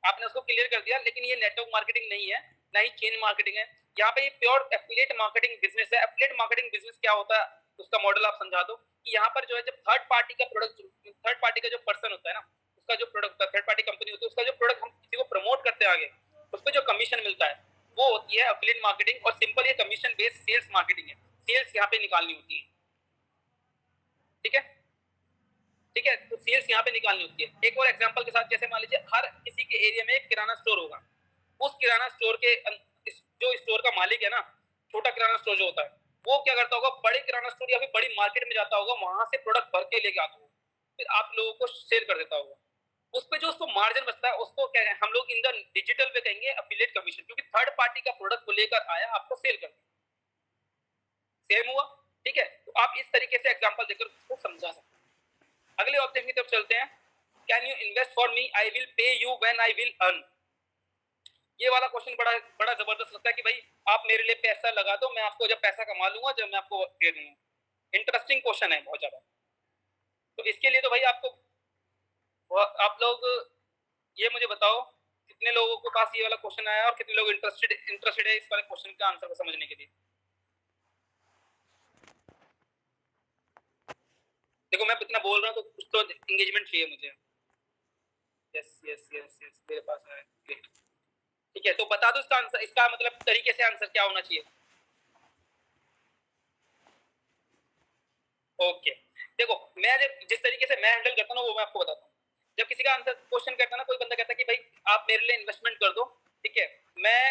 आपने उसको क्लियर कर दिया, लेकिन ये नेटवर्क मार्केटिंग नहीं है, ना ही चेन मार्केटिंग है। यहाँ पे ये प्योर एफिलिएट मार्केटिंग बिजनेस है। एफिलिएट मार्केटिंग बिजनेस क्या होता है, उसका मॉडल आप समझा दो कि यहाँ पर जो है जब थर्ड पार्टी का प्रोडक्ट, थर्ड पार्टी का जो पर्सन होता है ना, उसका जो प्रोडक्ट थर्ड पार्टी कंपनी होती है, उसका जो प्रोडक्ट हम किसी को प्रमोट करते हैं आगे, उस पर जो कमीशन मिलता है वो होती है एफिलिएट मार्केटिंग। और सिंपल ये कमीशन बेस्ड सेल्स मार्केटिंग है। सेल्स यहाँ पे निकालनी होती है। ठीक है, ठीक है, तो सेल्स यहाँ पे निकालनी होती है। एक और एग्जांपल के साथ, जैसे मान लीजिए हर किसी के एरिया में एक किराना स्टोर होगा। उस किराना स्टोर के जो स्टोर का मालिक है ना, छोटा किराना स्टोर जो होता है, वो क्या करता होगा, बड़े किराना स्टोर या फिर बड़ी मार्केट में जाता होगा, वहां से प्रोडक्ट भर के लेके आता होगा, फिर आप लोगों को सेल कर देता होगा। उस पे जो उसको मार्जिन बचता है उसको क्या है, हम लोग इन द डिजिटल पे कहेंगे एफिलिएट कमीशन, क्योंकि थर्ड पार्टी का प्रोडक्ट को लेकर आया, आपको सेल कर दिया। सेम हुआ। ठीक है, तो आप इस तरीके से एग्जांपल देकर उसको समझा सकते हैं। अगले ऑब्जेक्ट की तरफ चलते हैं। Can you invest for me, I will pay you when I will earn. ये वाला क्वेश्चन बड़ा बड़ा जबरदस्त लगता है कि भाई आप मेरे लिए पैसा लगा दो, मैं आपको जब पैसा कमा लूंगा जब मैं आपको दे दूंगा। इंटरेस्टिंग क्वेश्चन है बहुत ज्यादा। तो इसके लिए तो भाई आपको, आप लोग ये मुझे बताओ कितने लोगों के पास ये वाला क्वेश्चन आया और कितने लोग इंटरेस्टेड है इस वाले क्वेश्चन का आंसर को समझने के लिए। देखो मैं इतना बोल रहा हूँ तो कुछ तो एंगेजमेंट चाहिए मुझे। यस यस यस यस, मेरे पास है। ठीक है, तो बता दो इसका आंसर, इसका मतलब तरीके से आंसर क्या होना चाहिए। ओके, देखो मैं जिस तरीके से मैं हैंडल करता हूँ वो मैं आपको बताता हूँ। जब किसी का आंसर क्वेश्चन करता है ना, कोई बंदा कहता है कि भाई आप मेरे लिए इन्वेस्टमेंट कर दो, ठीक है, मैं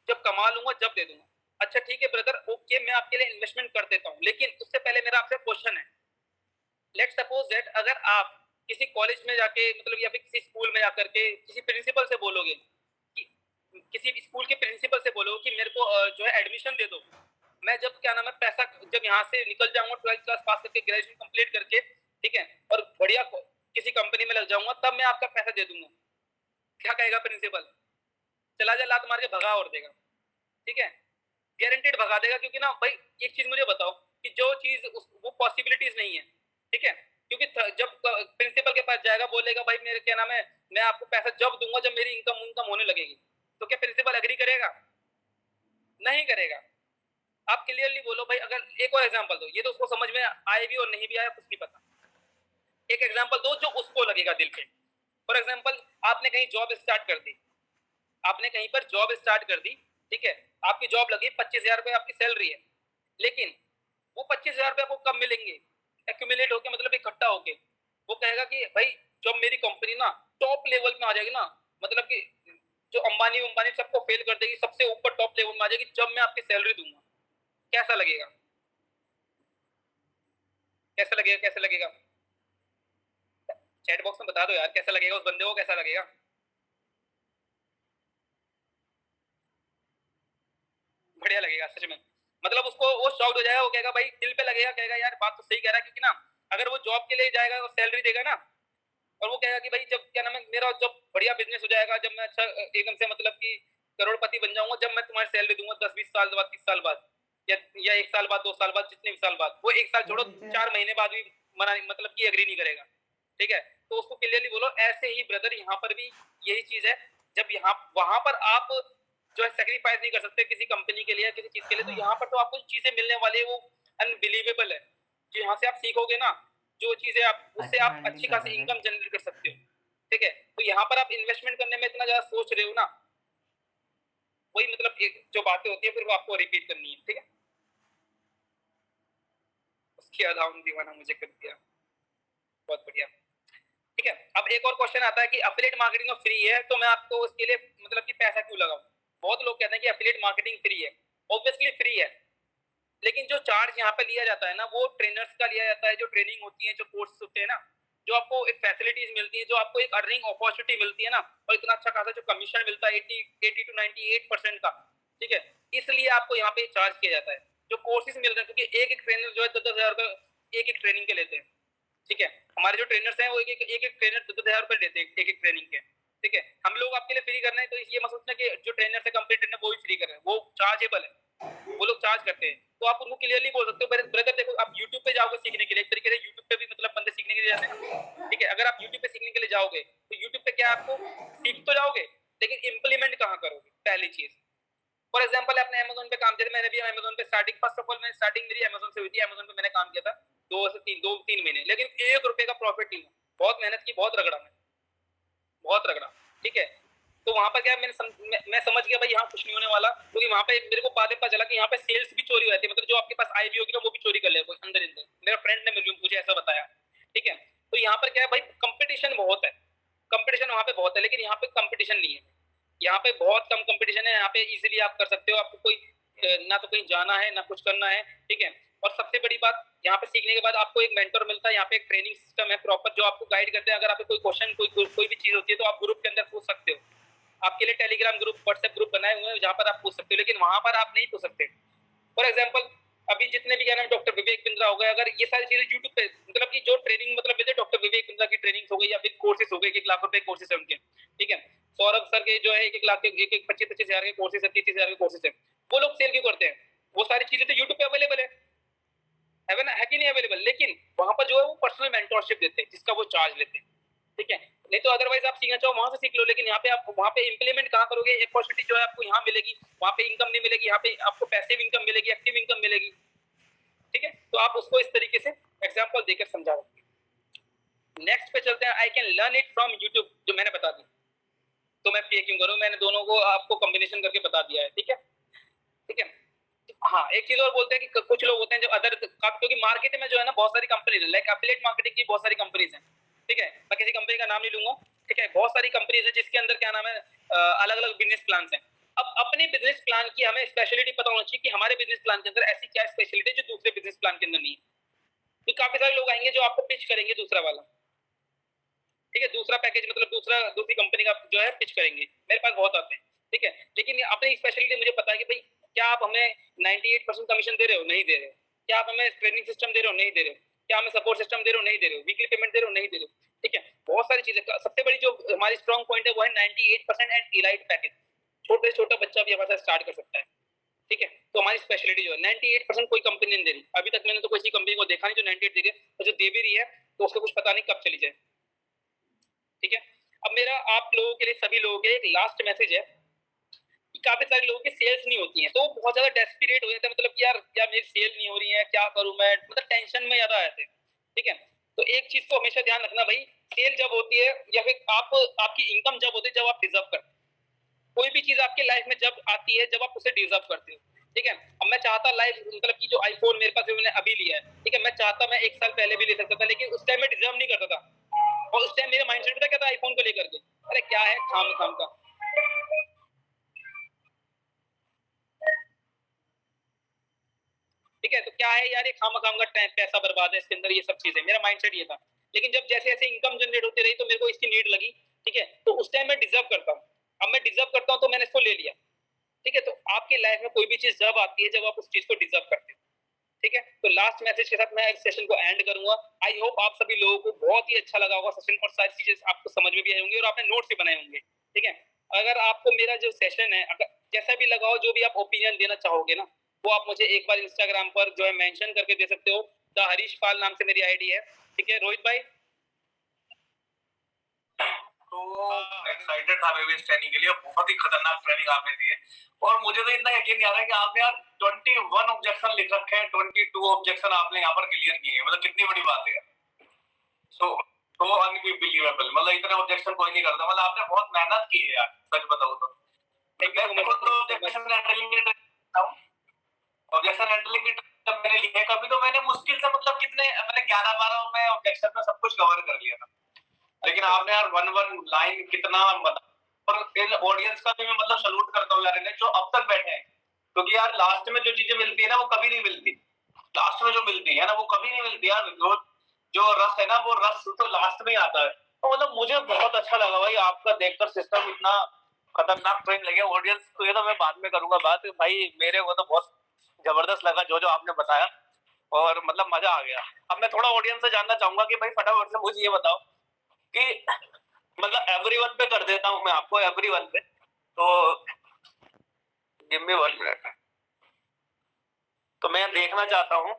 जब कमा लूंगा जब दे दूंगा। अच्छा ठीक है ब्रदर, ओके मैं आपके लिए इन्वेस्टमेंट कर देता हूँ, लेकिन उससे पहले मेरा आपसे क्वेश्चन है। लेट सपोज दैट अगर आप किसी कॉलेज में जाके मतलब या फिर किसी स्कूल में जाकर के किसी प्रिंसिपल से बोलोगे कि किसी स्कूल के प्रिंसिपल से बोलोगे कि मेरे को जो है एडमिशन दे दो, मैं जब क्या नाम है पैसा जब यहाँ से निकल जाऊंगा 12th क्लास पास करके ग्रेजुएशन कंप्लीट करके, ठीक है, और बढ़िया किसी कंपनी में लग जाऊंगा, तब मैं आपका पैसा दे दूंगा। क्या कहेगा प्रिंसिपल? चला जा लात मार के भगा और देगा। ठीक है, गारंटेड भगा देगा। क्योंकि ना भाई एक चीज मुझे बताओ कि जो चीज वो पॉसिबिलिटीज नहीं है, ठीक है, क्योंकि जब प्रिंसिपल के पास जाएगा बोलेगा भाई मेरे क्या नाम है मैं आपको पैसा जब दूंगा जब मेरी इनकम इनकम होने लगेगी, तो क्या प्रिंसिपल एग्री करेगा? नहीं करेगा। आप क्लियरली बोलो भाई। अगर एक और एग्जांपल दो, ये तो उसको समझ में आए भी और नहीं भी आया कुछ नहीं पता। एक एग्जांपल दो जो उसको लगेगा दिल पे। फॉर एग्जांपल आपने कहीं जॉब स्टार्ट कर दी, आपने कहीं पर जॉब स्टार्ट कर दी, ठीक है, आपकी जॉब लगी, 25,000 रुपए आपकी सैलरी है, लेकिन वो 25,000 रुपए आपको कब मिलेंगे? एक्यूमुलेट होके मतलब इकट्ठा होके। वो कहेगा कि भाई जब मेरी कंपनी ना टॉप लेवल में आ जाएगी ना, मतलब कि जो अंबानी अंबानी सबको फेल कर देगी, सबसे ऊपर टॉप लेवल में आ जाएगी, जब मैं आपकी सैलरी दूंगा, कैसा लगेगा? कैसा लगेगा? कैसा लगेगा? चैट बॉक्स में बता दो यार कैसा लगेगा, उस बंदे को कैसा लगेगा? बढ़िया लगेगा सच में। मतलब उसको वो शॉक्ड हो जाएगा, वो कहेगा भाई दिल पे लगेगा, कहेगा यार बात तो सही कह रहा है। क्योंकि ना अगर वो जॉब के लिए जाएगा और सैलरी देगा ना, और वो कहेगा कि भाई जब क्या नाम है मेरा जब बढ़िया बिजनेस हो जाएगा, जब मैं अच्छा एकदम से मतलब कि करोड़पति बन जाऊंगा, जब मैं तुम्हारी सैलरी दूंगा 10-20 साल बाद, 30 साल बाद, या 1 साल बाद, 2 साल बाद, जितने भी साल बाद, वो 1 साल छोड़ो 4 महीने बाद भी मना मतलब कि एग्री नहीं करेगा। ठीक है, तो उसको क्लियरली बोलो। ऐसे ही ब्रदर यहाँ पर भी यही चीज है। जब यहाँ वहां पर आप जो है सेक्रीफाइस नहीं कर सकते किसी कंपनी के लिए किसी चीज के लिए, तो यहाँ पर तो आपको चीजें मिलने वाली है वो अनबिलीवेबल है। जो यहाँ से आप सीखोगे ना जो चीजें आप उससे अच्छा आप अच्छी हैंडलिंग करता खासी है इनकम जनरेट कर सकते हो। ठीक है, तो यहाँ पर आप इन्वेस्टमेंट करने में इतना ज्यादा सोच रहे हो ना, वही मतलब जो बातें होती है फिर वो आपको रिपीट करनी है। ठीक है, क्या धाम दीवाना मुझे कर दिया, बहुत बढ़िया। ठीक है, अब एक और क्वेश्चन आता है कि एफिलिएट मार्केटिंग तो फ्री है, तो मैं आपको उसके लिए मतलब कि पैसा क्यों लगाऊं? बहुत लोग कहते हैं कि एफिलिएट मार्केटिंग फ्री है। ऑब्वियसली फ्री है, लेकिन जो चार्ज यहाँ पे लिया जाता है ना, वो ट्रेनर्स का लिया जाता है, जो ट्रेनिंग होती है, जो कोर्स होते हैं ना, जो आपको एक फैसिलिटीज मिलती है, जो आपको एक अर्निंग अपॉर्चुनिटी मिलती है ना, और इतना अच्छा खासा जो कमीशन मिलता है 80 to 98% का, ठीक है, इसलिए आपको यहाँ पे चार्ज किया जाता है। जो कोर्सेज मिल रहे हैं, क्योंकि एक ट्रेनर जो है 10,000 रुपए एक ट्रेनिंग के लेते हैं। ठीक है, हमारे जो ट्रेनर्स हैं वो एक ट्रेनर 10,000 रुपए लेते हैं एक ट्रेनिंग के। ठीक है, हम लोग आपके लिए फ्री कर रहे हैं, तो ये मत सोचना कि जो ट्रेनर से कंप्लीट ट्रेनर वो भी फ्री कर रहे हैं, वो चार्जेबल है, वो लोग चार्ज करते हैं। तो आप उनको क्लियरली बोल सकते हो, ब्रदर देखो, आप यूट्यूब पे जाओगे सीखने के लिए, एक तरीके से यूट्यूब पे भी मतलब बंदे सीखने के लिए जाते हैं। ठीक है, अगर आप यूट्यूब पे सीखने के लिए जाओगे तो यूट्यूब पे क्या आपको सीख तो जाओगे, लेकिन इंप्लीमेंट कहाँ करोगे? पहली चीज, फॉर एग्जाम्पल आपने अमेजोन पे काम किया था, मैंने भी अमेजोन पे स्टार्टिंग, फर्स्ट ऑफ ऑल मैं स्टार्टिंग मेरी अमेजोन से हुई थी, अमेजोन पे मैंने काम किया था 2 से 3 महीने, लेकिन 1 रुपए का प्रॉफिट नहीं हुआ। बहुत मेहनत की, बहुत रगड़ा, मैं बहुत रगड़ा। ठीक है, तो वहां पर क्या मैं समझ गया भाई यहाँ कुछ नहीं होने वाला, क्योंकि वहां पे मेरे को बाद में पता चला कि यहाँ पे सेल्स भी चोरी हो जाती है, मतलब जो आपके पास आई भी होगी ना वो भी चोरी कर ले कोई अंदर अंदर। मेरा फ्रेंड ने मुझे ऐसा बताया। ठीक है, तो यहाँ पर क्या है भाई, कंपटीशन बहुत है, कंपटीशन वहां पे बहुत है, लेकिन यहाँ पे कंपटीशन नहीं है, यहाँ पे बहुत कम कंपटीशन है। यहाँ पे इजीली आप कर सकते हो, आपको कोई ना तो कहीं जाना है ना कुछ करना है। ठीक है, और सबसे बड़ी बात, यहाँ पे सीखने के बाद आपको एक मेंटर मिलता है, यहाँ पे एक ट्रेनिंग सिस्टम है प्रॉपर, जो आपको गाइड करते हैं। अगर आपको कोई क्वेश्चन कोई भी चीज होती है तो आप ग्रुप के अंदर पूछ सकते हो। आपके लिए टेलीग्राम ग्रुप, व्हाट्सएप ग्रुप बनाए हुए हैं जहाँ पर आप पूछ सकते हो, लेकिन वहां पर आप नहीं पूछ सकते। फॉर एग्जाम्पल अभी जितने भी क्या नाम डॉक्टर विवेक बिंद्रा हो गए, अगर ये सारी चीजें यूट्यूब पे मतलब की जो ट्रेनिंग मतलब डॉक्टर विवेक बिंद्रा की ट्रेनिंग हो गई या फिर कोर्सेज हो गए, 1 लाख रुपए कोर्सेज है उनके। ठीक है, सौरभ सर के जो है 1 लाख के 25-25 हजार के कोर्सेज है, 30 हजार के कोर्सेज है। वो लोग सेल क्यों करते हैं? वो सारी चीजें तो यूट्यूब पे अवेलेबल है है कि नहीं अवेलेबल, लेकिन वहां पर जो है वो पर्सनल मेंटरशिप देते हैं जिसका वो चार्ज लेते हैं। ठीक है, नहीं तो अदरवाइज आप सीखना चाहो वहां से सीख लो, लेकिन यहाँ पे आप वहां पे इंप्लीमेंट कहाँ करोगे? अपॉर्चुनिटी जो है आपको यहाँ मिलेगी, वहां पे इनकम नहीं मिलेगी, यहाँ पे आपको पैसिव इनकम मिलेगी, एक्टिव इनकम मिलेगी। ठीक है, तो आप उसको इस तरीके से एग्जाम्पल देकर समझा सकते हैं। नेक्स्ट पे चलते हैं, I can learn it from YouTube, जो मैंने बता दी, तो मैं पे क्यों करूं? मैंने दोनों को आपको कॉम्बिनेशन करके बता दिया है। ठीक है, ठीक है, हाँ एक चीज और बोलते हैं कि कुछ लोग होते हैं जो अदर, क्योंकि मार्केट में जो है ना बहुत सारी कंपनीज है, लाइक एफिलिएट मार्केटिंग की बहुत सारी कंपनीज हैं। ठीक है, मैं किसी कंपनी का नाम नहीं लूंगा। ठीक है, बहुत सारी कंपनीज है जिसके अंदर क्या नाम है, अलग अलग बिजनेस प्लान हैं। अब अपने बिजनेस प्लान की हमें स्पेशलिटी पता होना चाहिए कि हमारे बिजनेस प्लान के अंदर ऐसी क्या स्पेशलिटी है जो दूसरे बिजनेस प्लान के अंदर नहीं है। तो काफी सारे लोग आएंगे जो आपको पिच करेंगे दूसरा वाला, ठीक है, दूसरा पैकेज मतलब दूसरी कंपनी का जो है पिच करेंगे, मेरे पास बहुत आते हैं। ठीक है, लेकिन अपनी स्पेशलिटी मुझे पता है कि भाई क्या आप हमें 98% कमीशन दे रहे हो? नहीं दे रहे हो। क्या आप हमें ट्रेनिंग सिस्टम दे रहे हो? नहीं दे रहे हो। क्या हमें सपोर्ट सिस्टम दे रहे हो? नहीं दे रहे हो। वीकली पेमेंट दे रहे हो? नहीं दे रहे हो। ठीक है, बहुत सारी चीजें। सबसे बड़ी जो हमारी स्ट्रॉन्ग पॉइंट है वो है 98% एंड इलाइट पैकेज। छोटे से छोटा बच्चा भी हमारे साथ स्टार्ट कर सकता है। ठीक है, तो हमारी स्पेशलिटी जो है 98% कोई कंपनी नहीं दे रही अभी तक। मैंने तो किसी कंपनी को देखा नहीं जो 98 दे रही है, तो जो दे भी रही है तो उसको कुछ पता नहीं कब चली जाए। ठीक है, अब मेरा आप लोगों के लिए, सभी लोगों के एक लास्ट मैसेज है कि काफी सारे लोगों की सेल्स नहीं होती हैं, तो बहुत ज्यादा डेस्परेट हो जाते हैं, मतलब कि यार मेरी सेल नहीं हो रही है, क्या करूं मैं, मतलब टेंशन में ज्यादा आते हैं। ठीक है, तो एक चीज को हमेशा ध्यान रखना भाई, सेल जब होती है या फिर आपकी इनकम जब होती है जब आप डिजर्व करते हो। कोई भी चीज आपके लाइफ में जब आती है जब आप उसे डिजर्व करते हो। ठीक है, अब मैं चाहता लाइफ मतलब कि जो आईफोन मेरे पास मैंने अभी लिया है, ठीक है, मैं चाहता मैं 1 साल पहले भी ले सकता था, लेकिन उस टाइम मैं डिजर्व नहीं करता था। और उस टाइम मेरा माइंडसेट पता क्या था आईफोन को लेकर के? अरे क्या है खाम खाम का, ठीक है, तो क्या है यार ये खाम खाम का टाइम, पैसा बर्बाद है इसके अंदर, ये सब चीजें, मेरा माइंडसेट ये था। लेकिन जब जैसे जैसे इनकम जनरेट होती रही तो मेरे को इसकी नीड लगी। ठीक है, तो उस टाइम मैं डिजर्व करता हूँ, अब मैं डिजर्व करता हूँ तो मैंने इसको ले लिया। ठीक है, तो आपकी लाइफ में कोई भी चीज जब आती है जब आप उस चीज को डिजर्व करते हो। ठीक है, तो लास्ट मैसेज के साथ मैं इस सेशन को एंड करूंगा। आई होप आप सभी लोगों को बहुत ही अच्छा लगा होगा सेशन, और सारी चीजें आपको समझ में भी आई होंगी और आपने नोट्स भी बनाए होंगे। ठीक है, अगर आपको मेरा जो सेशन है अगर जैसा भी लगा हो, जो भी आप ओपिनियन देना चाहोगे ना, वो आप मुझे एक बार इंस्टाग्राम पर जो है मेंशन करके दे सकते हो। द हरीश पाल नाम से मेरी आईडी है। ठीक है रोहित भाई, तो एक्साइटेड था मैं भी इस ट्रेनिंग के लिए, बहुत ही खतरनाक ट्रेनिंग आपने दी है। और मुझे तो इतना यकीन नहीं आ रहा है कि आपने यार 21 ऑब्जेक्शन लिख रखे हैं, 22 ऑब्जेक्शन आपने यहाँ पर क्लियर किए हैं, मतलब कितनी बड़ी बात है। तो अनबिलीवेबल, मतलब इतने ऑब्जेक्शन कोई नहीं करता, मतलब आपने बहुत मेहनत की है यार, सच बताऊं तो। ऑब्जेक्शन हैंडलिंग तब मैंने लिए कभी, तो मैंने मुश्किल से मतलब कितने मैंने 11-12 में ऑब्जेक्शन में सब कुछ कवर कर लिया था। लेकिन आपने यार वन वन लाइन कितना मतलब, और इन ऑडियंस का भी मैं मतलब सलूट करता हूँ यार इन्हें, जो अब तक बैठे हैं, क्योंकि यार लास्ट में जो चीजें मिलती है ना वो कभी नहीं मिलती। लास्ट में जो मिलती है ना वो कभी नहीं मिलती यार, जो जो रस है ना वो रस तो लास्ट में आता है। तो मतलब मुझे बहुत अच्छा लगा भाई आपका देखकर सिस्टम इतना खतरनाक ट्रेन लगे ऑडियंस। तो ये तो मैं बाद में करूंगा बात भाई, मेरे को तो बहुत जबरदस्त लगा जो जो आपने बताया, और मतलब मजा आ गया। अब मैं थोड़ा ऑडियंस से जानना चाहूंगा कि भाई फटाफट से मुझे ये बताओ कि मतलब एवरीवन पे कर देता हूं मैं आपको, एवरीवन पे। तो गिव मी 1 मिनट, तो मैं देखना चाहता हूं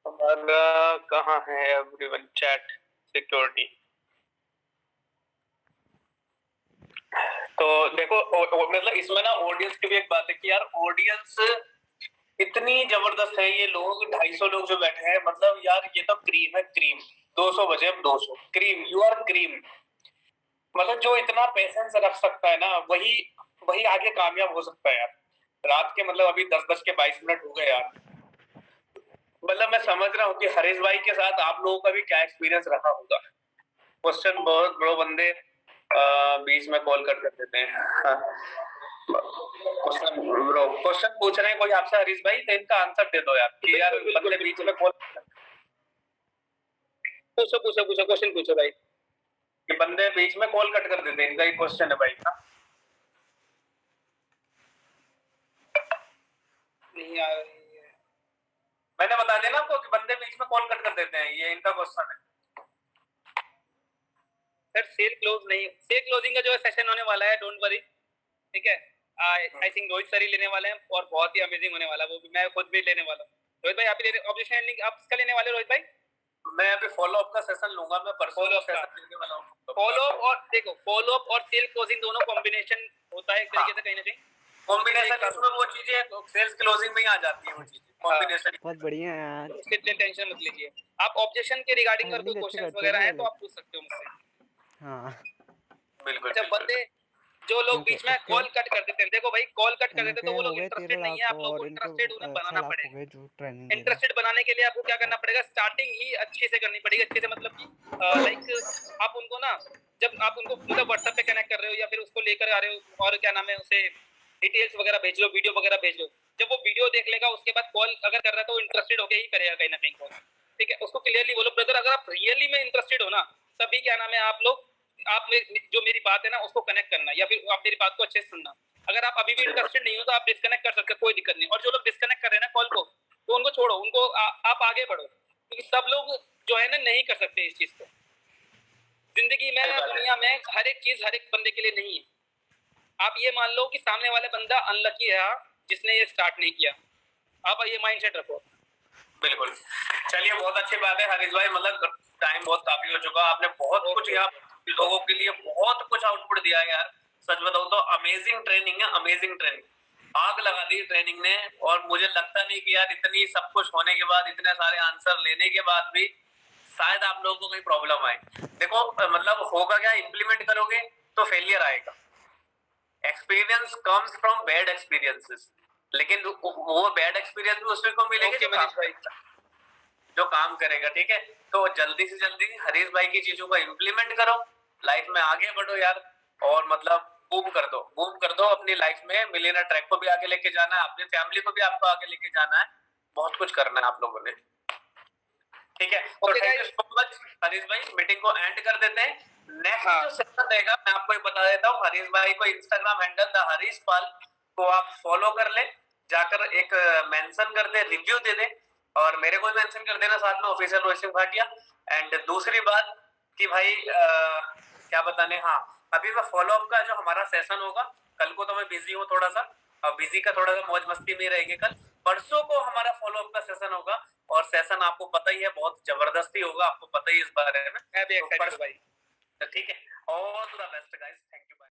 हमारा कहाँ है एवरीवन चैट सिक्योरिटी। तो देखो मतलब इसमें ना ऑडियंस की भी एक बात है कि यार ऑडियंस इतनी जबरदस्त है, ये लोग 250 लोग जो बैठे हैं, मतलब यार ये तो क्रीम है क्रीम। 200 बजे अब 200 क्रीम, यू आर क्रीम। मतलब जो इतना पेशेंस रख सकता है ना वही वही आगे कामयाब हो सकता है यार। रात के मतलब अभी 10:22 हो गए यार। मतलब मैं समझ रहा हूँ कि हरीश भाई के साथ आप लोगों का भी क्या एक्सपीरियंस रहा होगा। क्वेश्चन बहुत बड़ो बंदे बीच में कॉल कर देते हैं। क्वेश्चन पूछ रहे हैं कोई आपसे हरीश भाई, तो इनका आंसर दे दो यार कि यार बंदे बीच में कॉल। पूछो पूछो पूछो, क्वेश्चन पूछो भाई। कि बंदे बीच में कॉल कट कर देते हैं, इनका ही क्वेश्चन है भाई ना। नहीं आ रही है। मैंने बता दिया ना आपको कि बंदे बीच में कॉल कट कर देते हैं, ये इनका क्वेश्चन है। सर सेल क्लोज नहीं, सेल क्लोजिंग का जो सेशन होने वाला है, डोंट वरी, ठीक है। आई थिंक रोहित सर ही लेने वाले हैं और बहुत ही अमेजिंग होने वाला है वो भी, मैं खुद भी लेने वाला हूँ। रोहित भाई आप ही ऑब्जेक्शन हैंडलिंग आप किसका लेने वाले रोहित भाई? मैं अभी फॉलो अप का सेशन लूंगा, मैं परसों फॉलो अप का सेशन लेने वाला हूँ। फॉलो अप, और देखो फॉलो अप और सेल क्लोजिंग दोनों कॉम्बिनेशन होता है एक तरीके से कहीं ना कहीं। कॉम्बिनेशन इसमें वो चीजें सेल्स क्लोजिंग में ही आ जाती है वो चीजें कॉम्बिनेशन। बहुत बढ़िया यार, उसके लिए टेंशन मत लीजिए। आप ऑब्जेक्शन के रिगार्डिंग अगर कोई हैंडलिंग अच्छे क्वेश्चंस करते हो वगैरह ना ये हैं तो लोग। आप पूछ सकते हो मुझसे। हाँ बिल्कुल अच्छा बंदे जो लोग क्योंकि बीच में इसके कॉल कट कर देते हैं, देखो भाई कॉल कट कर देते हैं तो इनके वो हो लोग गए इंटरेस्टेड 13 नहीं है, लाख आप लोगों को और इनको इंटरेस्टेड उन्हें 6 बनाना लाख हो पड़ेगा। गए जो ट्रेनिंग दे रहे हैं। इंटरेस्टेड बनाने के लिए आपको क्या करना पड़ेगा, स्टार्टिंग ही अच्छे से करनी पड़ेगी। अच्छे से मतलब कि लाइक आप उनको ना, जब आप उनको मतलब व्हाट्सएप पे कनेक्ट कर रहे हो या फिर उसको लेकर आ रहे हो और क्या नाम है उसे डिटेल्स वगैरह भेज लो, वीडियो वगैरह भेज लो। जब वो वीडियो देख लेगा उसके बाद कॉल अगर कर रहा है तो इंटरेस्टेड होकर ही करेगा कहीं ना कहीं कॉल, ठीक है। उसको क्लियरली बोलो ब्रदर अगर आप रियली में इंटरेस्टेड हो ना, तभी क्या नाम है आप लोग, आप जो मेरी बात है ना उसको कनेक्ट करना या फिर आप मेरी बात को अच्छे से सुनना। अगर आप अभी भी इंटरेस्टेड नहीं हो तो आप डिस्कनेक्ट कर सकते हो, कोई दिक्कत नहीं। और जो लोग डिस्कनेक्ट कर रहे हैं ना कॉल को, तो उनको छोड़ो, उनको आप आगे बढ़ो, क्योंकि सब लोग जो है ना नहीं कर सकते इस चीज को। जिंदगी में दुनिया में हर एक चीज हर एक बंदे के लिए नहीं है। आप ये मान लो कि सामने वाला बंदा अनलकी है जिसने ये स्टार्ट नहीं किया, आप ये माइंडसेट रखो। बिल्कुल। चलिए बहुत अच्छी बात है हरीश भाई, मतलब टाइम बहुत काफी हो चुका, आपने बहुत कुछ यहाँ लोगों के लिए बहुत कुछ आउटपुट दिया है यार। सच बताऊं तो अमेजिंग ट्रेनिंग है, अमेजिंग ट्रेनिंग, आग लगा दी ट्रेनिंग ने। और मुझे लगता नहीं कि यार इतनी सब कुछ होने के बाद, इतने सारे आंसर लेने के बाद भी शायद आप लोगों को कोई प्रॉब्लम आए। देखो मतलब होगा क्या, इम्प्लीमेंट करोगे तो फेलियर आएगा। Experience comes from bad experiences, लेकिन वो बैड एक्सपीरियंस भी उसमें को मिलेगा जो काम करेगा, ठीक है। तो जल्दी से जल्दी हरीश भाई की चीजों को इम्प्लीमेंट करो, लाइफ में आगे बढ़ो यार, और मतलब बूम कर दो, बूम कर दो अपनी लाइफ में। मिलियनर ट्रैक को भी आगे लेके जाना है, अपनी फैमिली को भी आपको आगे लेके जाना है, बहुत कुछ करना है आप लोगों ने, ठीक है। तो thank you so much Harish भाई, मीटिंग को एंड कर देते हैं। नेक्स्ट जो सेशन रहेगा मैं आपको बता देता हूँ, हरीश भाई को इंस्टाग्राम हैंडल द हरीश पाल को आप फॉलो कर ले, जाकर एक मेंशन कर दे, रिव्यू दे दे, और मेरे को मेंशन कर देना साथ में ऑफिशियल रोहित सिंह भाटिया। एंड दूसरी बात कि भाई क्या बताने, हाँ अभी मैं फॉलो अप का जो हमारा सेशन होगा, कल को तो मैं बिजी हूँ थोड़ा सा, बिजी का थोड़ा सा मौज मस्ती में रहेगी। कल परसों को हमारा फॉलो अप का सेशन होगा, और सेशन आपको पता ही है बहुत जबरदस्ती होगा, आपको पता ही इस बारे में। मैं भी एक्साइटेड हूं भाई। ठीक है, all the best guys, thank you.